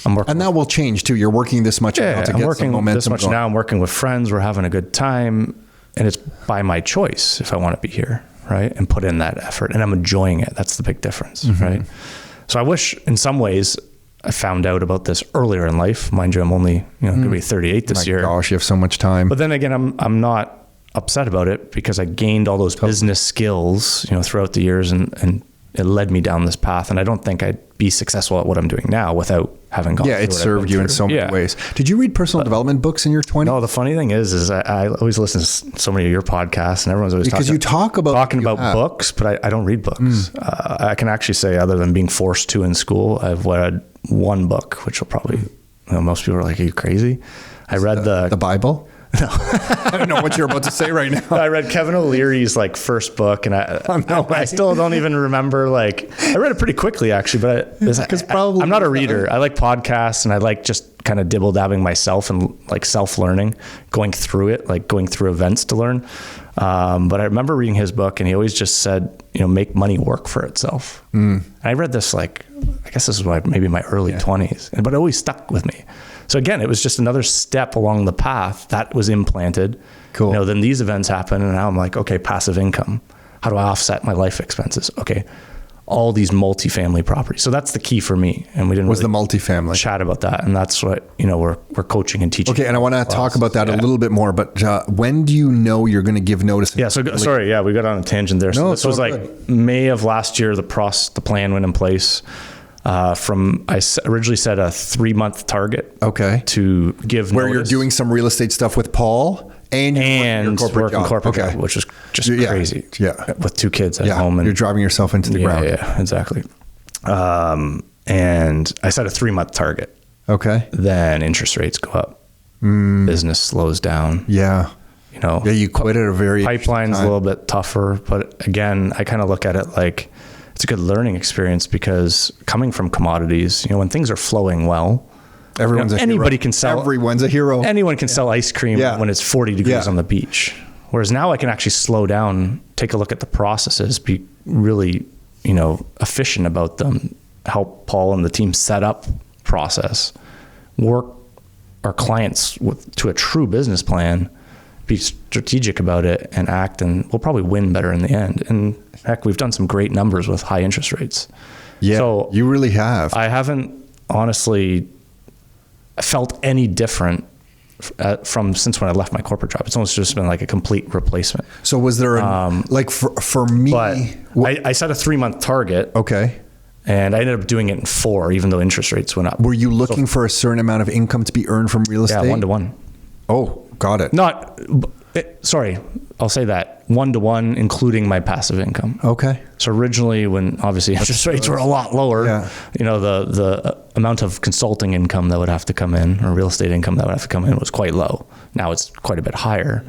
I'm working. And that will change too. You're working this much now to get some momentum this much going. now. I'm working with friends. We're having a good time, and it's by my choice if I want to be here, right? And put in that effort, and I'm enjoying it. That's the big difference, right? So I wish, in some ways, I found out about this earlier in life. Mind you, I'm only going to be 38 this year. Gosh, you have so much time. But then again, I'm not upset about it because I gained all those business skills, throughout the years, and it led me down this path. And I don't think I'd be successful at what I'm doing now without having gone through it. It served you in so many ways. Did you read personal development books in your 20s? No, the funny thing is I always listen to so many of your podcasts, and everyone's always talking about books, but I don't read books. I can actually say, other than being forced to in school, I've read one book, which will probably, most people are like, are you crazy? I read the Bible? No. I don't know what you're about to say right now. I read Kevin O'Leary's first book, and I still don't even remember. I read it pretty quickly actually, but I'm not a reader. I like podcasts, and I like just kind of dibble dabbing myself and self-learning, going through it, going through events to learn. But I remember reading his book, and he always just said, make money work for itself. And I read this I guess this was maybe my early 20s, but it always stuck with me. So again, it was just another step along the path that was implanted. Cool. Then these events happen, and now I'm like, okay, passive income. How do I offset my life expenses? Okay, all these multifamily properties. So that's the key for me. And we didn't the multifamily chat about that. And that's what, we're coaching and teaching. Okay. And I want to talk about that a little bit more, but when do you know you're going to give notice? Yeah. So sorry. Yeah. We got on a tangent there. So this was May of last year, the plan went in place. I originally set a 3-month target. Okay. To give where notice. You're doing some real estate stuff with Paul and working corporate job, which was just crazy. Yeah. With 2 kids at home. And you're driving yourself into the ground. Yeah, exactly. And I set a 3-month target. Okay. Then interest rates go up. Business slows down. Yeah. You quit at a very pipeline's a little bit tougher, but again, I kind of look at it like it's a good learning experience, because coming from commodities, when things are flowing well, everyone's a hero. Everyone's a hero. Anyone can sell ice cream when it's 40 degrees on the beach. Whereas now I can actually slow down, take a look at the processes, be really, efficient about them, help Paul and the team set up process, work our clients to a true business plan, be strategic about it, and act, and we'll probably win better in the end. And heck, we've done some great numbers with high interest rates. Yeah, so you really have. I haven't honestly felt any different from since when I left my corporate job. It's almost just been like a complete replacement. So was there for me? But I set a 3-month target. Okay. And I ended up doing it in 4, even though interest rates went up. Were you looking for a certain amount of income to be earned from real estate? Yeah, 1-to-1. Oh, got it. Sorry, I'll say that 1-to-1, including my passive income. Okay. So originally, when obviously interest rates were a lot lower, the amount of consulting income that would have to come in, or real estate income that would have to come in, was quite low. Now it's quite a bit higher.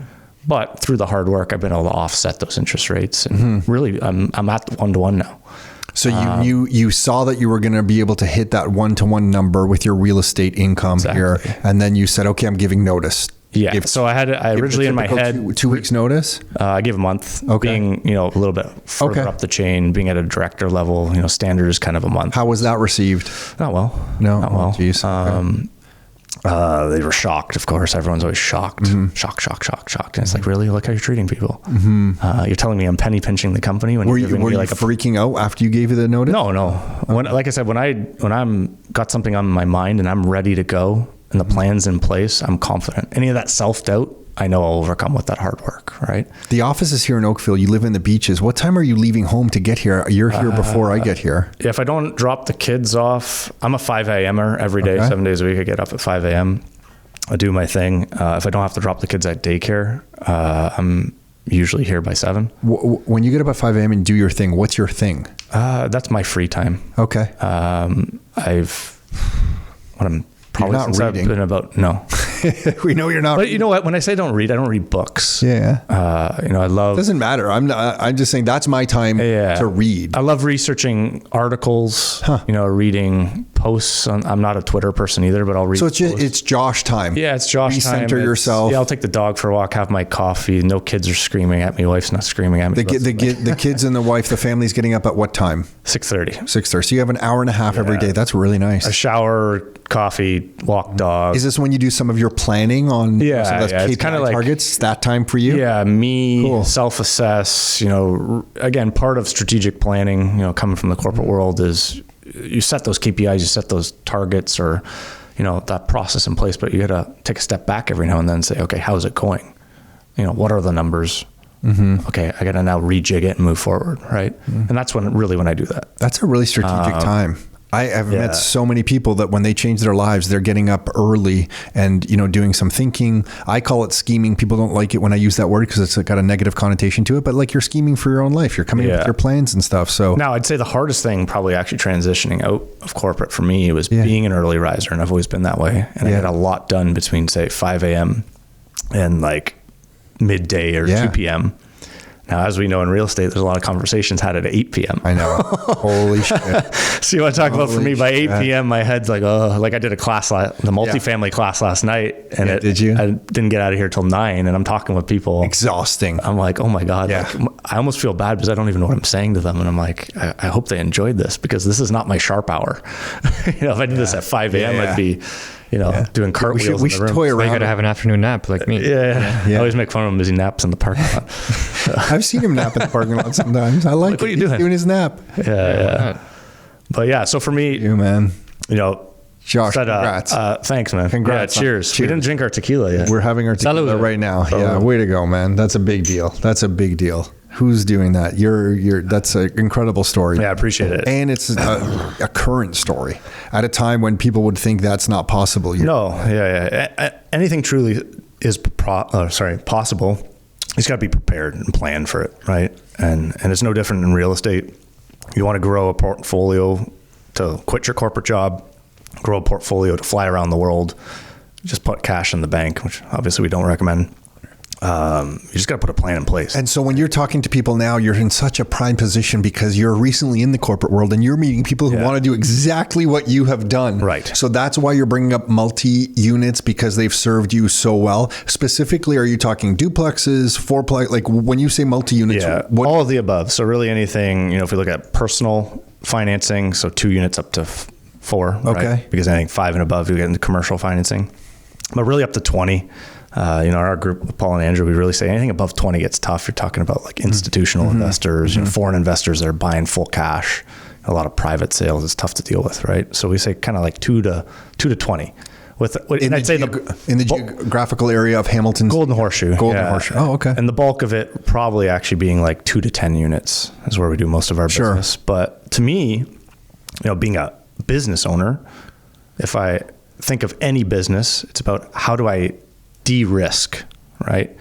But through the hard work, I've been able to offset those interest rates, and really, I'm at 1-to-1 now. So you saw that you were going to be able to hit that 1-to-1 number with your real estate income here, and then you said, okay, I'm giving notice. Yeah. Give- So I originally in my typical head, 2 weeks notice. I gave a month. Okay. Being, a little bit further Okay. up the chain, being at a director level, standard is kind of a month. How was that received? Not well. No? Not well. Oh, geez. Okay. They were shocked, of course. Everyone's always shocked. Mm-hmm. Shocked. And it's like, really? Look how you're treating people. You're telling me I'm penny pinching the company when Were you're you, giving were me you like freaking out after you gave you the notice? No. Like I said, when I'm got something on my mind and I'm ready to go and the plan's in place, I'm confident. Any of that self-doubt, I know I'll overcome with that hard work, right? The office is here in Oakville. You live in the beaches. What time are you leaving home to get here? You're here before I get here. If I don't drop the kids off, I'm a 5 a.m.er every day, Okay. 7 days a week. I get up at 5 a.m. I do my thing. If I don't have to drop the kids at daycare, I'm usually here by 7. When you get up at 5 a.m. and do your thing, what's your thing? That's my free time. Okay. I'm probably not since reading. I've been about, no. We know you're not. But you know what? When I say don't read, I don't read books. Yeah. I love. Doesn't matter. I'm just saying that's my time to read. I love researching articles. Reading posts. I'm not a Twitter person either, but I'll read. So it's Josh time. Yeah, it's Josh time. Recenter yourself. Yeah, I'll take the dog for a walk, have my coffee. No kids are screaming at me. Wife's not screaming at me. The kids and the wife, the family's getting up at what time? 6:30. 6:30. So you have an hour and a half every day. That's really nice. A shower, coffee, walk dog. Is this when you do some of your planning on Yeah, some of those it's KPI kinda like- targets? It's that time for you? Yeah, me, Cool. self-assess, again, part of strategic planning, coming from the corporate world is you set those KPIs, you set those targets or, that process in place, but you got to take a step back every now and then and say, okay, how's it going? What are the numbers? Okay, I got to now rejig it and move forward, right? And that's when I do that. That's a really strategic time. I have met so many people that when they change their lives, they're getting up early and, doing some thinking. I call it scheming. People don't like it when I use that word because it's got a negative connotation to it, but like you're scheming for your own life. You're coming up with your plans and stuff. So now I'd say the hardest thing probably actually transitioning out of corporate for me was being an early riser. And I've always been that way. And I get a lot done between say 5 a.m. and like midday or 2 p.m. Now, as we know in real estate, there's a lot of conversations had at 8 p.m. I know. Holy shit. So you want to talk about for me by 8 p.m. my head's like, oh, like I did a class, the multifamily class last night, and did you? I didn't get out of here till 9, and I'm talking with people. Exhausting. I'm like, oh my god, Yeah. like, I almost feel bad because I don't even know what I'm saying to them, and I'm like, I hope they enjoyed this because this is not my sharp hour. If I did this at 5 a.m., I'd be, doing cartwheels. We should in the room. toy You around. got to have an afternoon nap like me. Yeah. I always make fun of him as he naps in the parking lot. I've seen him nap in the parking lot sometimes. I like What are you it. He's doing? doing his nap. Yeah. But yeah, so for me, You, man. Josh, said, congrats. thanks, man. Congrats. Yeah, cheers. We Cheers. didn't drink our tequila yet. We're having our tequila Salud. right now. Yeah, way to go, man. That's a big deal. That's a big deal. Who's doing that? That's an incredible story. Yeah, I appreciate it. And it's a current story at a time when people would think that's not possible. Anything truly is possible. You just got to be prepared and plan for it, right? And it's no different in real estate. You want to grow a portfolio to quit your corporate job, grow a portfolio to fly around the world, just put cash in the bank, which obviously we don't recommend. You just got to put a plan in place. And so when you're talking to people now, you're in such a prime position because you're recently in the corporate world and you're meeting people who want to do exactly what you have done. Right. So that's why you're bringing up multi-units because they've served you so well. Specifically, are you talking duplexes, fourplex? Like when you say multi-units, all of the above. So really anything, if we look at personal financing, so 2 units up to 4, Okay. right? Because anything 5 and above, you get into commercial financing. But really up to 20. Our group with Paul and Andrew, we really say anything above 20 gets tough. You're talking about like institutional investors, foreign investors that are buying full cash. A lot of private sales is tough to deal with, right? So we say kind of like 2 to 20. in the geographical area of Hamilton's Golden Horseshoe. Horseshoe. Oh, okay. And the bulk of it probably actually being like 2 to 10 units is where we do most of our business. But to me, being a business owner, if I think of any business, it's about how do I de-risk, right?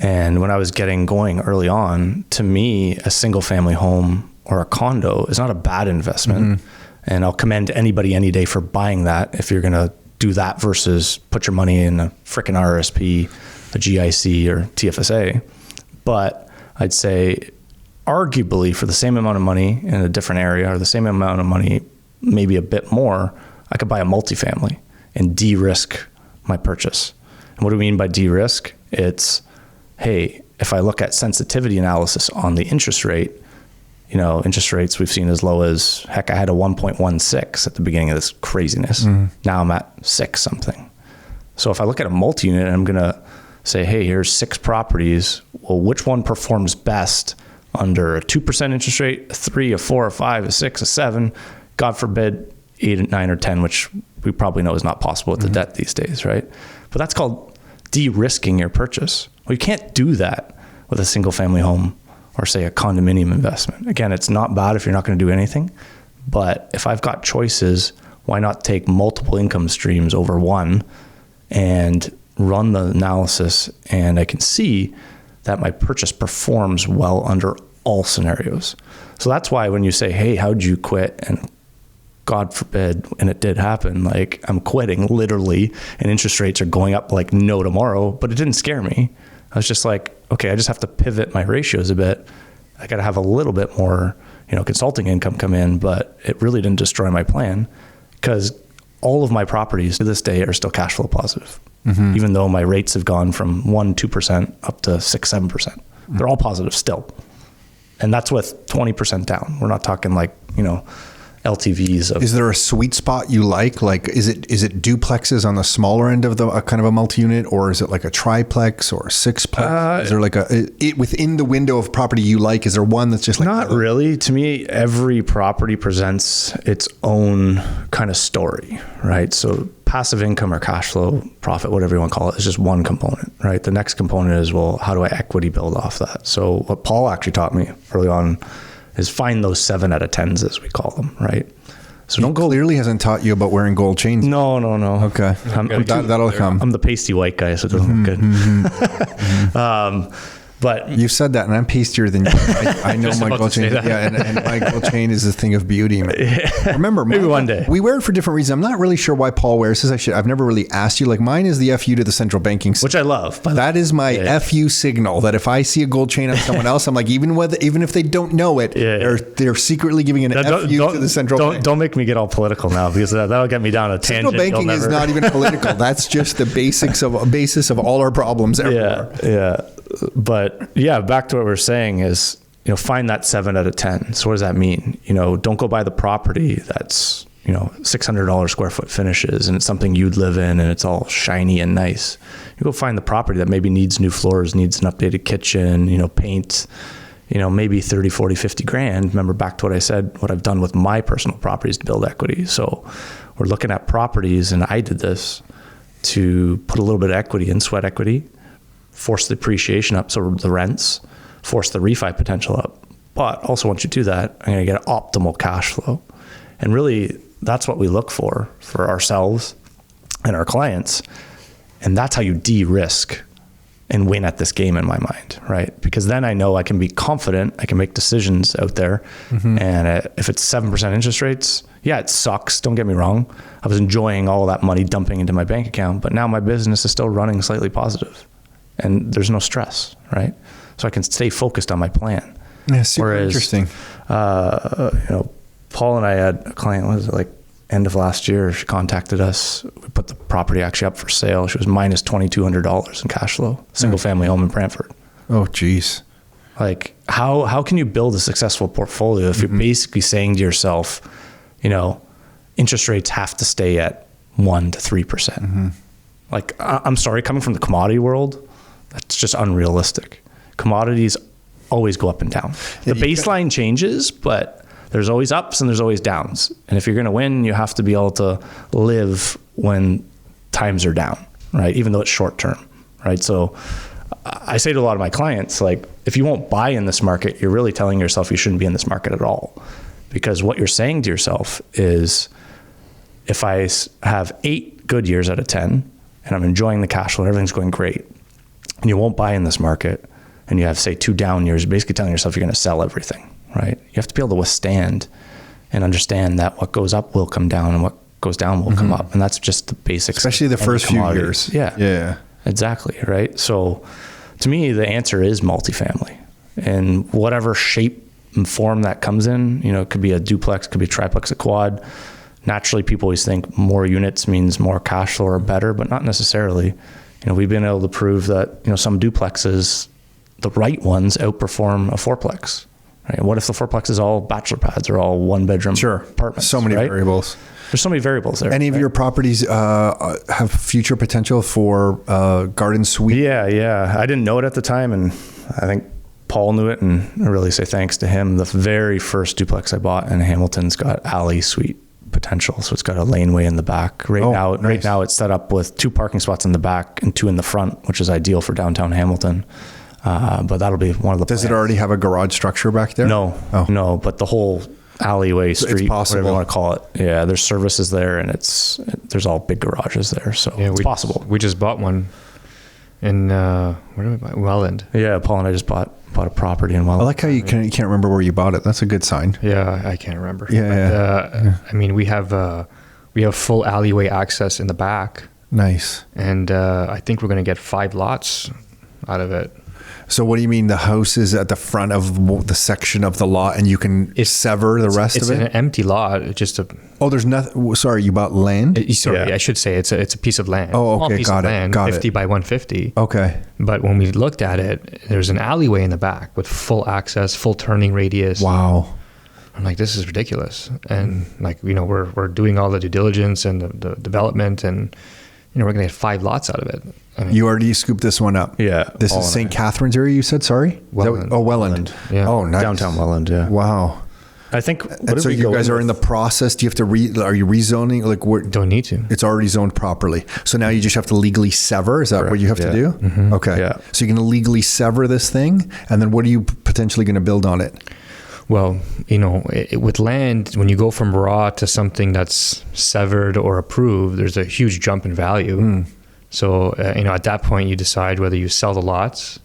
And when I was getting going early on, to me, a single family home or a condo is not a bad investment. And I'll commend anybody any day for buying that if you're going to do that versus put your money in a freaking RSP, a GIC or TFSA. But I'd say arguably for the same amount of money in a different area or the same amount of money, maybe a bit more, I could buy a multifamily and de-risk my purchase. And what do we mean by de-risk? It's, hey, if I look at sensitivity analysis on the interest rate, you know, interest rates we've seen as low as, heck, I had a 1.16 at the beginning of this craziness. Now I'm at 6 something. So if I look at a multi-unit, I'm going to say, hey, here's 6 properties. Well, which one performs best under a 2% interest rate, a 3, a 4, a 5, a 6, a 7, God forbid 8, 9, or 10, which we probably know is not possible with the debt these days, right? But that's called de-risking your purchase. Well, you can't do that with a single family home or say a condominium investment. Again, it's not bad if you're not going to do anything, but if I've got choices, why not take multiple income streams over one and run the analysis, and I can see that my purchase performs well under all scenarios. So that's why when you say, hey, how'd you quit? And God forbid, and it did happen, like I'm quitting literally and interest rates are going up like no tomorrow, but it didn't scare me. I was just like, okay, I just have to pivot my ratios a bit. I got to have a little bit more, you know, consulting income come in, but it really didn't destroy my plan because all of my properties to this day are still cash flow positive, even though my rates have gone from 1-2% up to 6-7%. They're all positive still. And that's with 20% down. We're not talking like, you know, LTVs of. Is there a sweet spot you like? Like, is it duplexes on the smaller end of a kind of a multi-unit, or is it like a triplex or a sixplex? Is there like within the window of property you like? Is there one that's just like not really? To me, every property presents its own kind of story, right? So passive income or cash flow, profit, whatever you want to call it, is just one component, right? The next component is, well, how do I equity build off that? So what Paul actually taught me early on is find those 7 out of 10s, as we call them, right? So don't go. Clearly hasn't taught you about wearing gold chains. No. Okay. That'll come. I'm the pasty white guy, so it doesn't look good. But you've said that, and I'm pastier than you. I know my gold chain. Yeah, and my gold chain is a thing of beauty. Remember, maybe one day we wear it for different reasons. I'm not really sure why Paul wears this. I've never really asked you. Like mine is the FU to the central banking, which I love. That is my FU signal. That if I see a gold chain on someone else, I'm like, even if they don't know it, they're secretly giving an FU to the central bank. Don't make me get all political now, because that'll get me down a tangent. Central banking is not even political. That's just the basis of all our problems everywhere. Yeah. But yeah, back to what we're saying is, you know, find that 7 out of 10. So what does that mean? You know, don't go buy the property that's, you know, $600 square foot finishes and it's something you'd live in and it's all shiny and nice. You go find the property that maybe needs new floors, needs an updated kitchen, you know, paint, you know, maybe 30, 40, 50 grand. Remember back to what I said, what I've done with my personal properties to build equity. So we're looking at properties, and I did this to put a little bit of equity in, sweat equity, force the appreciation up, so the rents, force the refi potential up. But also once you do that, I'm going to get optimal cash flow. And really, that's what we look for ourselves and our clients. And that's how you de-risk and win at this game in my mind, right? Because then I know I can be confident, I can make decisions out there. And if it's 7% interest rates, yeah, it sucks, don't get me wrong. I was enjoying all that money dumping into my bank account, but now my business is still running slightly positive. And there's no stress, right? So I can stay focused on my plan. Yeah, super interesting. You know, Paul and I had a client, what was it, like end of last year, she contacted us. We put the property actually up for sale. She was minus $2,200 in cash flow, single family home in Brantford. Oh, geez. Like how can you build a successful portfolio if you're basically saying to yourself, you know, interest rates have to stay at 1 to 3%. Like, I'm sorry, coming from the commodity world, that's just unrealistic. Commodities always go up and down. The baseline changes, but there's always ups and there's always downs. And if you're going to win, you have to be able to live when times are down, right? Even though it's short term, right? So I say to a lot of my clients, like, if you won't buy in this market, you're really telling yourself you shouldn't be in this market at all. Because what you're saying to yourself is, if I have 8 good years out of 10, and I'm enjoying the cash flow, everything's going great, and you won't buy in this market, and you have, say, 2 down years, basically telling yourself you're going to sell everything, right? You have to be able to withstand and understand that what goes up will come down and what goes down will come up. And that's just the basics. Especially the first few years. Yeah. Exactly, right? So to me, the answer is multifamily. And whatever shape and form that comes in, you know, it could be a duplex, could be a triplex, a quad. Naturally, people always think more units means more cash flow or better, but not necessarily. we've been able to prove that, some duplexes, the right ones outperform a fourplex. Right? And what if the fourplex is all bachelor pads or all one bedroom apartments? So many variables. There's so many variables there. Any of your properties have future potential for garden suite? Yeah. I didn't know it at the time, and I think Paul knew it, and I really say thanks to him. The very first duplex I bought in Hamilton's got alley suite potential, so it's got a laneway in the back. Right now it's set up with 2 parking spots in the back and 2 in the front, which is ideal for downtown Hamilton. But that'll be one of the Does plans. it already have a garage structure back there? No, but the whole alleyway, street, whatever you want to call it. Yeah, there's services there, and there's all big garages there, so it's possible. We just bought one in where did we buy? Welland. Yeah, Paul and I just bought a property in Welland. I like how you can't remember where you bought it. That's a good sign. Yeah, I can't remember. Yeah. I mean, we have full alleyway access in the back. Nice. And I think we're going to get 5 lots out of it. So what do you mean the house is at the front of the section of the lot and you can sever the rest of it? It's an empty lot. It's just there's nothing. Sorry, you bought land? I should say it's a piece of land. Oh, okay, got it. 50 by 150. Okay. But when we looked at it, there's an alleyway in the back with full access, full turning radius. Wow. I'm like, this is ridiculous. And we're doing all the due diligence and the development, and we're going to get 5 lots out of it. I mean, you already scooped this one up. Yeah. This is St. Catharines area, you said? Sorry? Welland. Welland. Yeah. Oh, nice. Downtown Welland, yeah. Wow. I think. So you guys are in the process. Do you have to are you rezoning? Don't need to. It's already zoned properly. So now you just have to legally sever. Is that what you have to do? Mm-hmm. Okay. Yeah. So you're going to legally sever this thing, and then what are you potentially going to build on it? Well, with land, when you go from raw to something that's severed or approved, there's a huge jump in value. So, at that point, you decide whether you sell the lots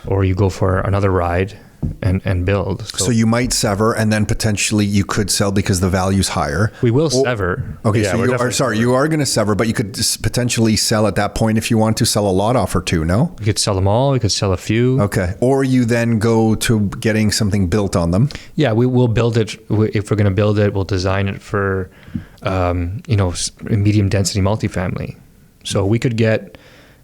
or you go for another ride and build. So you might sever, and then potentially you could sell because the value's higher. We will sever. Okay, Yeah, so you are going to sever, but you could potentially sell at that point if you want to sell a lot off or 2, no? We could sell them all. We could sell a few. Okay. Or you then go to getting something built on them. Yeah, we will build it. If we're going to build it, we'll design it for, medium density multifamily. So we could get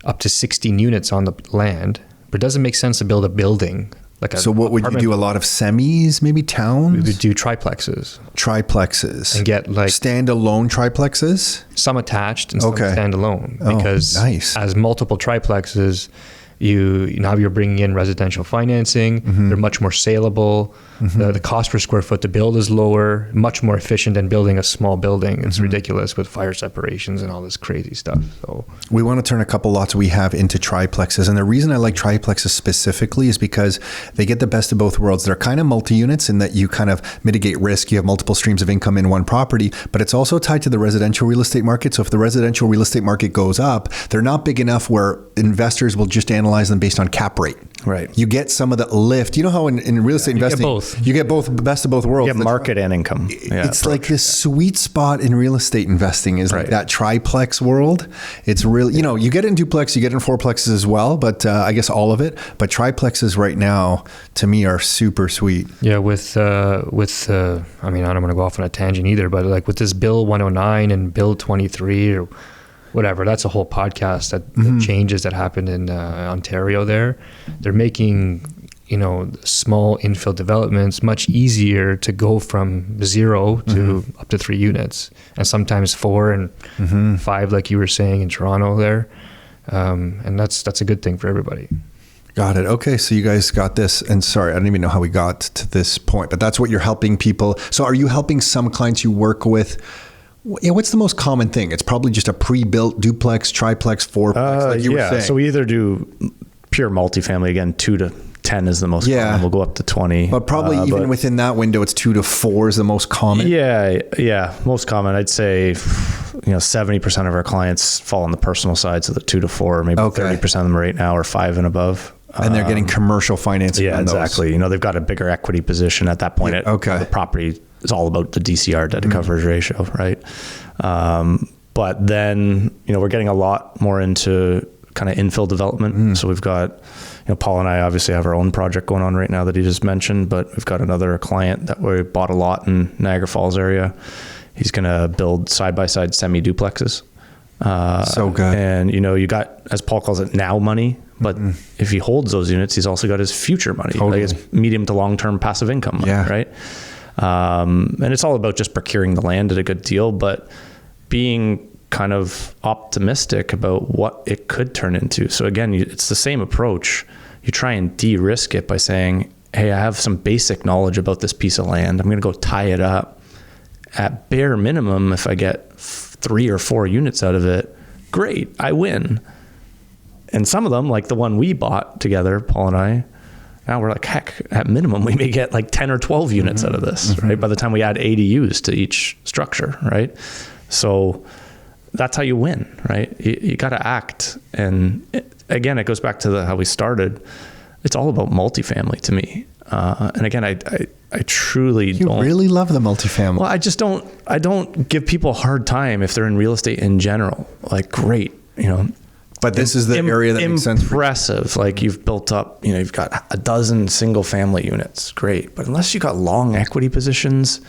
up to 16 units on the land, but it doesn't make sense to build a building. So what would you do? A lot of semis, maybe towns? We would do triplexes. And get standalone triplexes? Some attached and some standalone. Because nice. As multiple triplexes, you're bringing in residential financing. They're much more saleable. The cost per square foot to build is lower, much more efficient than building a small building. It's ridiculous with fire separations and all this crazy stuff. So we want to turn a couple lots we have into triplexes. And the reason I like triplexes specifically is because they get the best of both worlds. They're kind of multi-units in that you kind of mitigate risk. You have multiple streams of income in one property, but it's also tied to the residential real estate market. So if the residential real estate market goes up, they're not big enough where investors will just analyze them based on cap rate. Right. You get some of the lift. You know how in real estate investing, you get both the best of both worlds. You get market and income. It's like this sweet spot in real estate investing is like that triplex world. It's really, you get in duplex, you get in fourplexes as well, but I guess all of it. But triplexes right now, to me, are super sweet. Yeah, with I mean, I don't want to go off on a tangent either, but like with this Bill 109 and Bill 23 or whatever, that's a whole podcast the changes that happened in Ontario there. They're making, small infill developments much easier to go from 0 to up to 3 units, and sometimes 4 and 5, like you were saying in Toronto there. And that's a good thing for everybody. Got it. Okay, so you guys got this. And sorry, I don't even know how we got to this point, but that's what you're helping people. So are you helping some clients you work with? What's the most common thing? It's probably just a pre-built duplex, triplex, fourplex, like you were saying. So we either do pure multifamily, again, 2 to 10 is the most common. We'll go up to 20. But probably even within that window, it's 2 to 4 is the most common. Yeah. Most common. I'd say, 70% of our clients fall on the personal side. So the 2 to 4, maybe 30% of them right now are 5 and above. And they're getting commercial financing. Yeah, exactly. They've got a bigger equity position at that point. The property is all about the DCR, debt to coverage ratio, right? But then, we're getting a lot more into kind of infill development. So we've got, Paul and I obviously have our own project going on right now that he just mentioned, but we've got another client that we bought a lot in Niagara Falls area. He's going to build side-by-side semi-duplexes. So good. And, you got, as Paul calls it, now money. But if he holds those units, he's also got his future money. Totally. Like his medium to long-term passive income money, right? And it's all about just procuring the land at a good deal, but being kind of optimistic about what it could turn into. So again, it's the same approach. You try and de-risk it by saying, hey, I have some basic knowledge about this piece of land. I'm going to go tie it up. At bare minimum, if I get 3 or 4 units out of it, great, I win. And some of them, like the one we bought together, Paul and I, now we're like, heck, at minimum, we may get like 10 or 12 units out of this, right? By the time we add ADUs to each structure, right? So that's how you win, right? You got to act. And again, it goes back to how we started. It's all about multifamily to me. And again, I truly don't. You really love the multifamily. Well, I don't give people a hard time if they're in real estate in general. Like, great, But this is the area that makes sense. Impressive. Like you've built up, you've got a dozen single family units. Great. But unless you got long equity positions,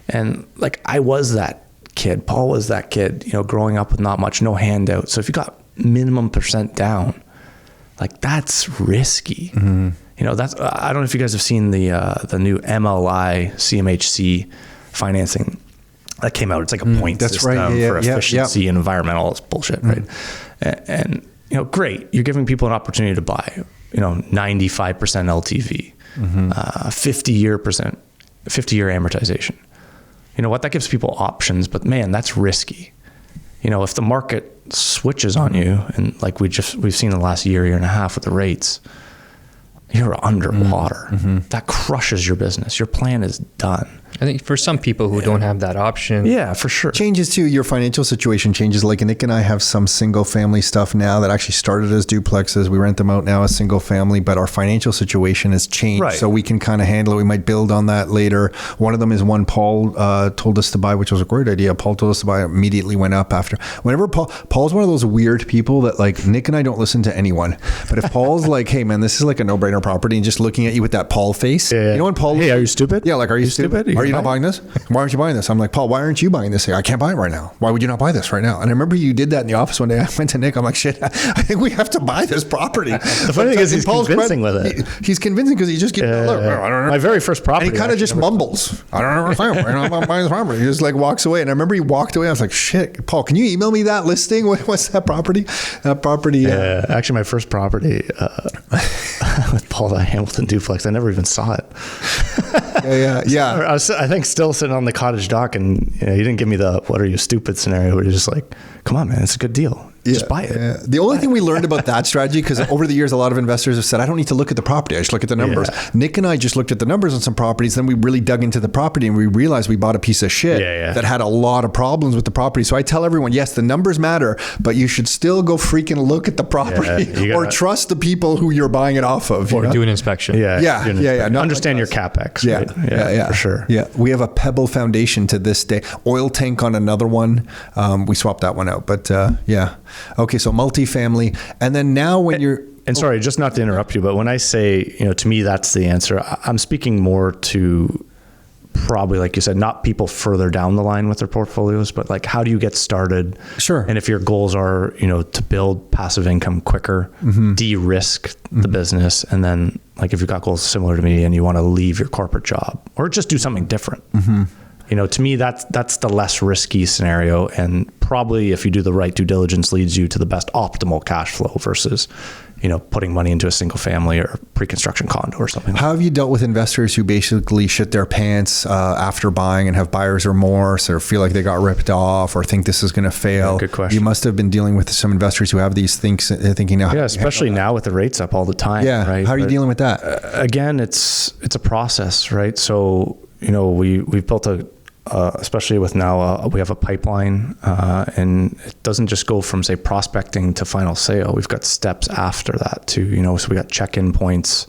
and like I was that kid, Paul was that kid, growing up with not much, no handout. So if you got minimum % down, like that's risky. That's, I don't know if you guys have seen the new MLI CMHC financing that came out. It's like a point system for efficiency and environmental bullshit, right? And great. You're giving people an opportunity to buy, 95% LTV, 50 year amortization. You know what? That gives people options, but man, that's risky. If the market switches on you, and like we've seen the last year and a half with the rates, you're underwater. That crushes your business. Your plan is done. I think for some people who don't have that option. Yeah, for sure. Changes too. Your financial situation changes. Like Nick and I have some single family stuff now that actually started as duplexes. We rent them out now as single family, but our financial situation has changed. Right. So we can kind of handle it. We might build on that later. One of them is one Paul told us to buy, which was a great idea. Paul told us to buy, immediately went up after. Whenever Paul's one of those weird people that like Nick and I don't listen to anyone. But if Paul's like, hey man, this is like a no-brainer property, and just looking at you with that Paul face. Yeah. You know when Paul, hey, are you stupid? Yeah, like, are you stupid? Are you not buying this? Why aren't you buying this? I'm like, Paul, why aren't you buying this? I can't buy it right now. Why would you not buy this right now? And I remember you did that in the office one day. I went to Nick. I'm like, shit, I think we have to buy this property. The funny thing is he's convincing with it. He's convincing because he just gives I don't know. My very first property. And he kind of just mumbles. I don't understand. I'm not buying this property. He just like walks away. And I remember he walked away. I was like, shit, Paul, can you email me that listing? What's that property? That property. Yeah, actually my first property with Paul, the Hamilton duplex, I never even saw it. Yeah. I was, I think, still sitting on the cottage dock, and he didn't give me the "what are you stupid" scenario. Where you're just like, "Come on, man, it's a good deal. Just buy it." Yeah. The only thing we learned about that strategy, because over the years, a lot of investors have said, "I don't need to look at the property. I just look at the numbers." Yeah. Nick and I just looked at the numbers on some properties. Then we really dug into the property, and we realized we bought a piece of shit that had a lot of problems with the property. So I tell everyone, yes, the numbers matter, but you should still go freaking look at the property or trust the people who you're buying it off of, or do an inspection. Understand your CapEx. Right? Yeah, for sure. Yeah, we have a Pebble foundation to this day. Oil tank on another one. We swapped that one out, but okay. So multifamily, and then now when you're sorry, just not to interrupt you, but when I say to me that's the answer, I'm speaking more to probably, like you said, not people further down the line with their portfolios, but like how do you get started? Sure. And if your goals are to build passive income quicker, de-risk the business, and then like if you've got goals similar to me and you want to leave your corporate job or just do something different. To me, that's the less risky scenario. And probably if you do the right due diligence leads you to the best optimal cash flow versus, putting money into a single family or pre-construction condo or something. How have you dealt with investors who basically shit their pants after buying and have buyer's remorse or feel like they got ripped off or think this is going to fail? Yeah, good question. You must have been dealing with some investors who have these things thinking now. Yeah, especially now with the rates up all the time. Yeah. Right? How are you dealing with that? Again, it's a process, right? So, we've built especially with now, we have a pipeline, and it doesn't just go from, say, prospecting to final sale. We've got steps after that too, so we got check-in points.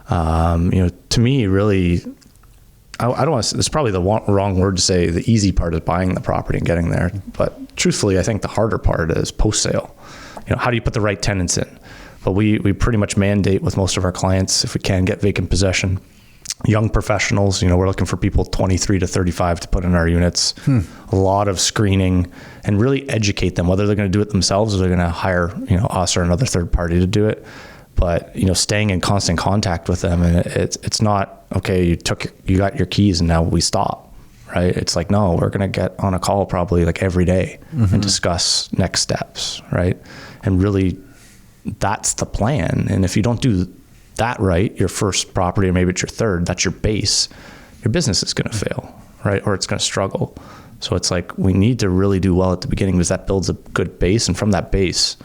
To me, really, I don't want to, it's probably the wrong word to say the easy part is buying the property and getting there. But truthfully, I think the harder part is post-sale. How do you put the right tenants in? But we pretty much mandate with most of our clients, if we can, get vacant possession. young professionals, we're looking for people 23 to 35 to put in our units. A lot of screening and really educate them, whether they're going to do it themselves or they're going to hire, us or another third party to do it. But, staying in constant contact with them, and it's not, okay, you got your keys and now we stop, right? It's like, no, we're going to get on a call probably like every day and discuss next steps, right? And really that's the plan. And if you don't do that right, your first property, or maybe it's your third, that's your base, your business is going to fail, right? Or it's going to struggle. So it's like, we need to really do well at the beginning, because that builds a good base. And from that base,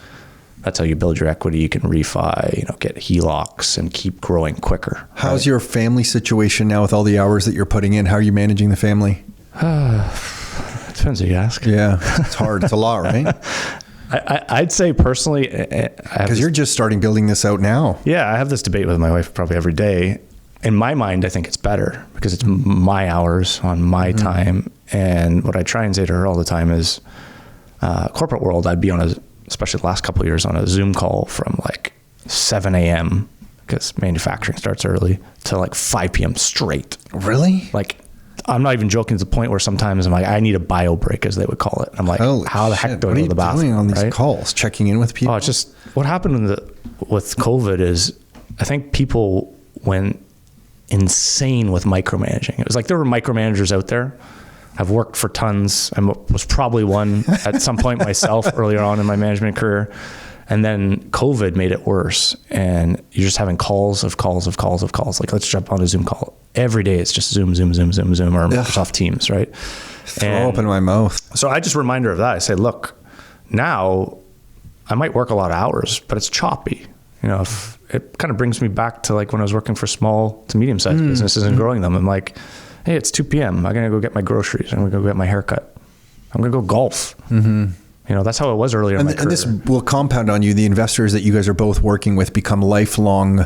that's how you build your equity. You can refi, get HELOCs and keep growing quicker. How's your family situation now with all the hours that you're putting in? How are you managing the family? Depends who you ask. Yeah, it's hard. It's a lot, right? I'd say personally, because you're just starting building this out now. Yeah, I have this debate with my wife probably every day. In my mind, I think it's better because it's my hours on my time. And what I try and say to her all the time is, corporate world, I'd be on especially the last couple of years, on a Zoom call from like 7 a.m. because manufacturing starts early to like 5 p.m. straight. Really? Like, I'm not even joking, to the point where sometimes I'm like, I need a bio break, as they would call it. I'm like, how the heck do I go to the bathroom? What are you doing on these right? calls? Checking in with people? Oh, it's just what happened with COVID is, I think people went insane with micromanaging. It was like there were micromanagers out there. I've worked for tons. I was probably one at some point myself earlier on in my management career. And then COVID made it worse. And you're just having calls. Like, let's jump on a Zoom call. Every day it's just Zoom, or Microsoft Teams, right? Throw up in my mouth. So I just remind her of that. I say, look, now I might work a lot of hours, but it's choppy. If it kind of brings me back to like when I was working for small to medium-sized businesses and growing them. I'm like, hey, it's 2 p.m. I'm going to go get my groceries. I'm going to go get my haircut. I'm going to go golf. That's how it was earlier in my career. And this will compound on you. The investors that you guys are both working with become lifelong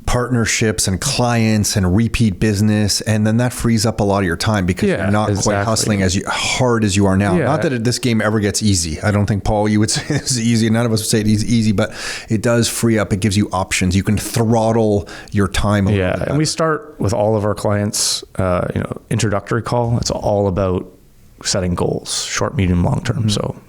partnerships and clients and repeat business. And then that frees up a lot of your time, because you're not quite hustling as hard as you are now. Not that this game ever gets easy. I don't think, Paul, you would say this is easy. None of us would say it is easy, but it does free up. It gives you options. You can throttle your time a little bit better. And we start with all of our clients, introductory call. It's all about setting goals, short, medium, long term. So,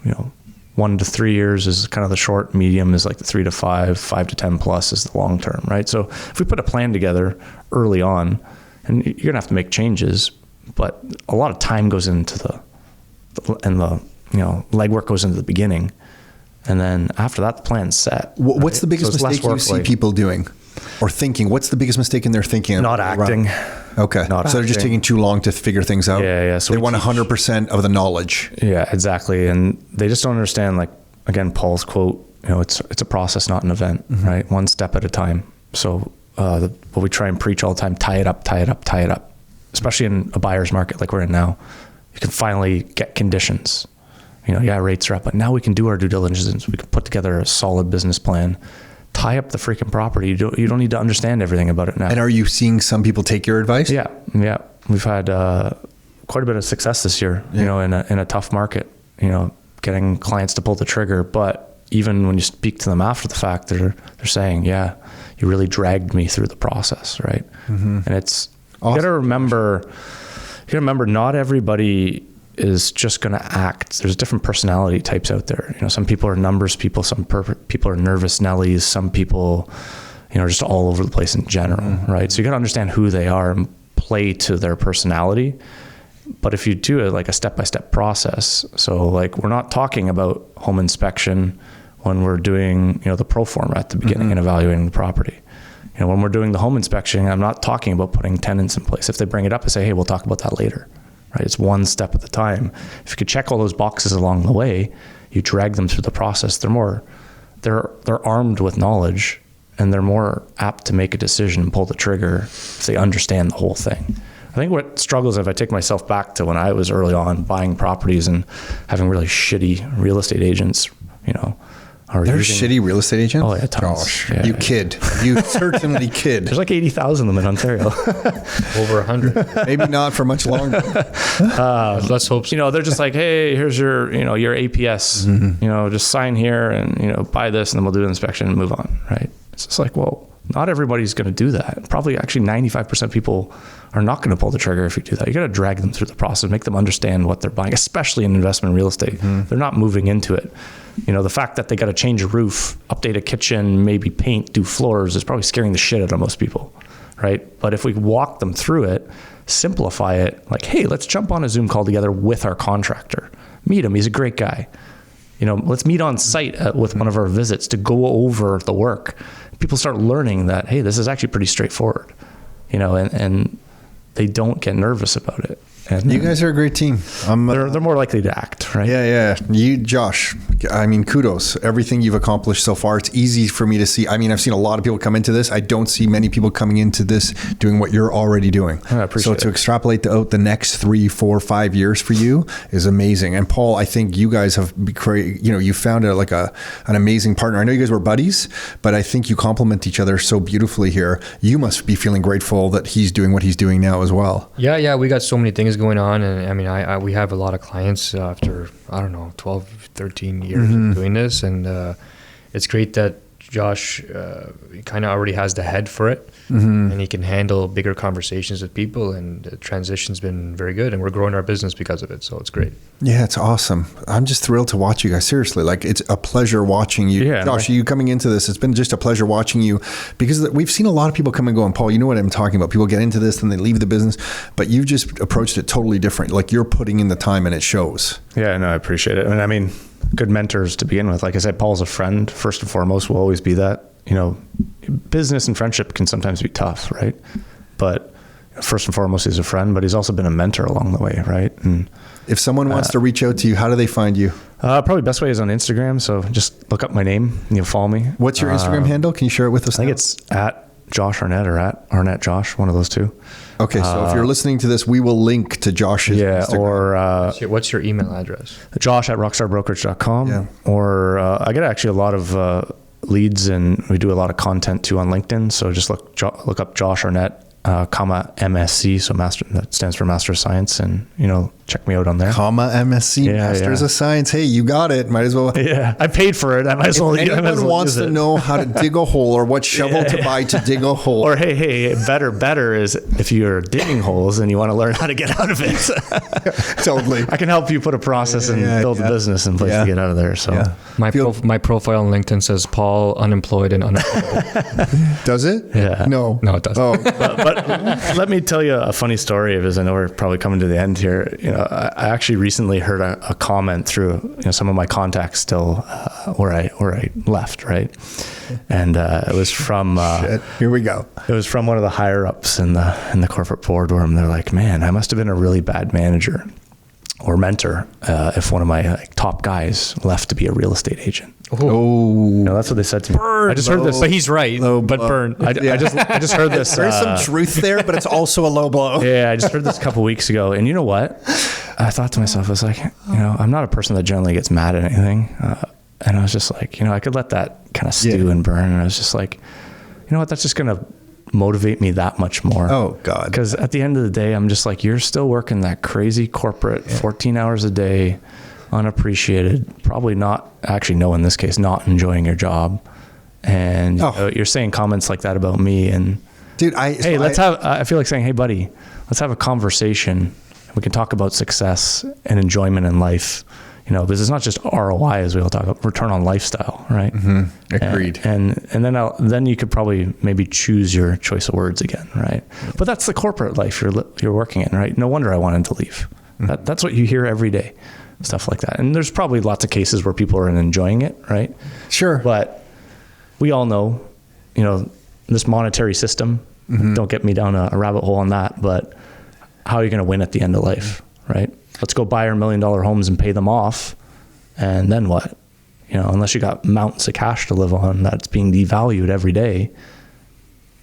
1 to 3 years is kind of the short, medium is like the 3 to 5, 5 to 10 plus is the long term, right? So if we put a plan together early on, and you're gonna have to make changes, but a lot of time goes into the legwork goes into the beginning. And then after that, the plan's set. What's the biggest mistake you see people doing or thinking? What's the biggest mistake in their thinking? Not acting. Okay. So they're just taking too long to figure things out. Yeah. So they want 100% of the knowledge. Yeah, exactly. And they just don't understand, like, again, Paul's quote, it's a process, not an event, right? One step at a time. So what we try and preach all the time, tie it up, especially in a buyer's market like we're in now. You can finally get conditions. Rates are up, but now we can do our due diligence. We can put together a solid business plan. Tie up the freaking property. You don't need to understand everything about it now. And are you seeing some people take your advice? Yeah. We've had quite a bit of success this year, in a tough market, getting clients to pull the trigger. But even when you speak to them after the fact, they're saying, yeah, you really dragged me through the process, right? And it's, awesome. You gotta remember, not everybody is just going to act. There's different personality types out there. Some people are numbers people, some people are nervous Nellies, some people, are just all over the place in general, right? So you got to understand who they are and play to their personality. But if you do it like a step-by-step process, so like we're not talking about home inspection when we're doing, the pro forma at the beginning and evaluating the property. When we're doing the home inspection, I'm not talking about putting tenants in place. If they bring it up, I say, hey, we'll talk about that later. Right? It's one step at a time. If you could check all those boxes along the way, you drag them through the process. They're armed with knowledge, and they're more apt to make a decision and pull the trigger if they understand the whole thing. I think what struggles, if I take myself back to when I was early on buying properties and having really shitty real estate agents, There's shitty real estate agents? Oh, yeah, tons. Gosh, yeah. You kid. You certainly kid. There's like 80,000 of them in Ontario. Over 100. Maybe not for much longer. Let's hope so. They're just like, hey, here's your, your APS, just sign here and, buy this, and then we'll do an inspection and move on, right? It's just like, well, Not everybody's going to do that. Probably actually 95% of people are not going to pull the trigger if you do that. You got to drag them through the process, make them understand what they're buying, especially in investment in real estate. They're not moving into it. The fact that they got to change a roof, update a kitchen, maybe paint, do floors is probably scaring the shit out of most people, right? But if we walk them through it, simplify it, like, hey, let's jump on a Zoom call together with our contractor. Meet him. He's a great guy. Let's meet on site with one of our visits to go over the work. People start learning that, hey, this is actually pretty straightforward, and they don't get nervous about it. And you guys are a great team. They're more likely to act, right? Yeah. You, Josh, kudos. Everything you've accomplished so far. It's easy for me to see. I've seen a lot of people come into this. I don't see many people coming into this doing what you're already doing. I appreciate it. So to extrapolate out the next 3, 4, 5 years for you is amazing. And Paul, I think you guys have, you found an amazing partner. I know you guys were buddies, but I think you complement each other so beautifully here. You must be feeling grateful that he's doing what he's doing now as well. Yeah. We got so many things going on, and we have a lot of clients after 12, 13 years of doing this, and it's great that Josh kind of already has the head for it, and he can handle bigger conversations with people, and the transition's been very good, and we're growing our business because of it, so it's great. Yeah, it's awesome. I'm just thrilled to watch you guys. Seriously, it's a pleasure watching you. Yeah, Josh, you coming into this, it's been just a pleasure watching you, because we've seen a lot of people come and go, and Paul, you know what I'm talking about. People get into this and they leave the business, but you've just approached it totally different. Like, you're putting in the time and it shows. Yeah, no, I appreciate it. Good mentors to begin with. Like I said, Paul's a friend, first and foremost, will always be that. Business and friendship can sometimes be tough, right? But first and foremost, he's a friend, but he's also been a mentor along the way, right? And if someone wants to reach out to you, how do they find you? Probably best way is on Instagram. So just look up my name and you'll follow me. What's your Instagram handle? Can you share it with us? I think it's at Josh Arnett or at Arnett Josh, one of those two. Okay, so if you're listening to this, we will link to Josh's Instagram. Or what's your email address? josh@rockstarbrokerage.com. Yeah. Or I get actually a lot of leads, and we do a lot of content too on LinkedIn. So just look up Josh Arnett, MSc, so master, that stands for Master of Science, and check me out on there. MSc, Masters of Science. Hey, you got it. Might as well. Yeah, I paid for it. I might as well. If anyone wants to know how to dig a hole or what shovel to buy to dig a hole, or hey, better is if you're digging holes and you want to learn how to get out of it. Totally, I can help you put a process and build a business in place to get out of there. So my profile on LinkedIn says Paul unemployed and unemployable. Does it? Yeah. No, it doesn't. Oh, but let me tell you a funny story, because I know we're probably coming to the end here. I actually recently heard a comment through some of my contacts still where I left, right? And it was from here we go. It was from one of the higher ups in the corporate boardroom. They're like, man, I must have been a really bad manager or mentor if one of my top guys left to be a real estate agent. Oh, that's what they said to me. Burn. I just heard this, but he's right. But burn. I just heard this. There's some truth there, but it's also a low blow. Yeah, I just heard this a couple weeks ago, and you know what? I thought to myself, I was like, I'm not a person that generally gets mad at anything, and I was just like, I could let that kind of stew and burn, and I was just like, you know what? That's just gonna motivate me that much more. Oh God! Because at the end of the day, I'm just like, you're still working that crazy corporate 14 hours a day, unappreciated, probably not actually, no, in this case, not enjoying your job, and you're saying comments like that about me, and dude, I feel like saying, hey buddy, let's have a conversation. We can talk about success and enjoyment in life, because it's not just ROI, as we all talk about, return on lifestyle, right? Mm-hmm. Agreed. And then you could probably maybe choose your choice of words again, right? But that's the corporate life you're working in, right? No wonder I wanted to leave. Mm-hmm. That's what you hear every day, stuff like that. And there's probably lots of cases where people are enjoying it, right? Sure. But we all know, this monetary system. Mm-hmm. Don't get me down a rabbit hole on that, but how are you going to win at the end of life, right? Let's go buy our $1 million homes and pay them off. And then what? Unless you got mountains of cash to live on that's being devalued every day,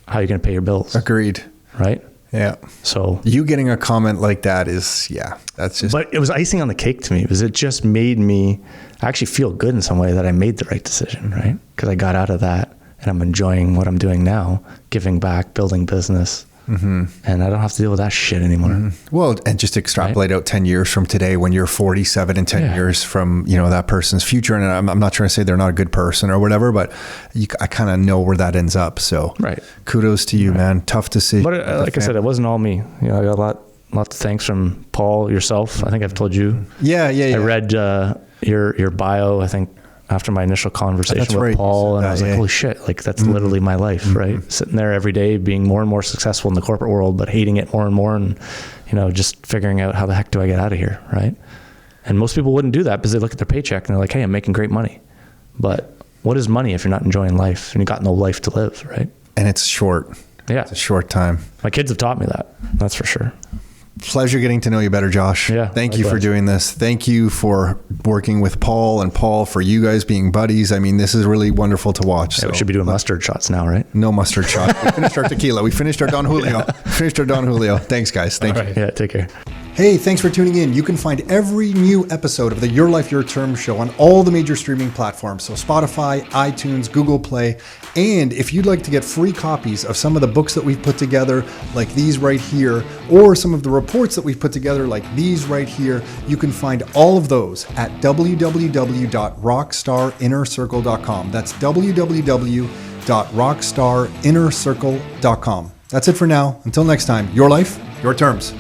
how are you going to pay your bills? Agreed. Right? Yeah. So you getting a comment like that is, that's just. But it was icing on the cake to me, because it just made me actually feel good in some way that I made the right decision, right? Because I got out of that and I'm enjoying what I'm doing now, giving back, building business. And I don't have to deal with that shit anymore. Well, and just extrapolate out 10 years from today when you're 47 and 10 years from, that person's future. And I'm not trying to say they're not a good person or whatever, but I kind of know where that ends up. So kudos to you, man. Tough decision. But like I said, it wasn't all me. I got a lot of thanks from Paul, yourself. I think I've told you. Yeah. I read your bio, I think, after my initial conversation with Paul, and I was like, holy shit, like that's literally my life, right? Sitting there every day, being more and more successful in the corporate world, but hating it more and more, and just figuring out how the heck do I get out of here, right? And most people wouldn't do that because they look at their paycheck and they're like, hey, I'm making great money. But what is money if you're not enjoying life and you got no life to live, right? And it's short. Yeah. It's a short time. My kids have taught me that. That's for sure. Pleasure getting to know you better, Josh. Yeah. Thank you for doing this. Thank you for working with Paul, and Paul for you guys being buddies. I mean, this is really wonderful to watch. Yeah, we should be doing mustard shots now, right? No mustard shot. We finished our tequila. We finished our Don Julio. Thanks, guys. Thank you. Yeah, take care. Hey, thanks for tuning in. You can find every new episode of the Your Life, Your Term show on all the major streaming platforms. So Spotify, iTunes, Google Play. And if you'd like to get free copies of some of the books that we've put together, like these right here, or some of the reports that we've put together, like these right here, you can find all of those at www.rockstarinnercircle.com. That's www.rockstarinnercircle.com. That's it for now. Until next time, your life, your terms.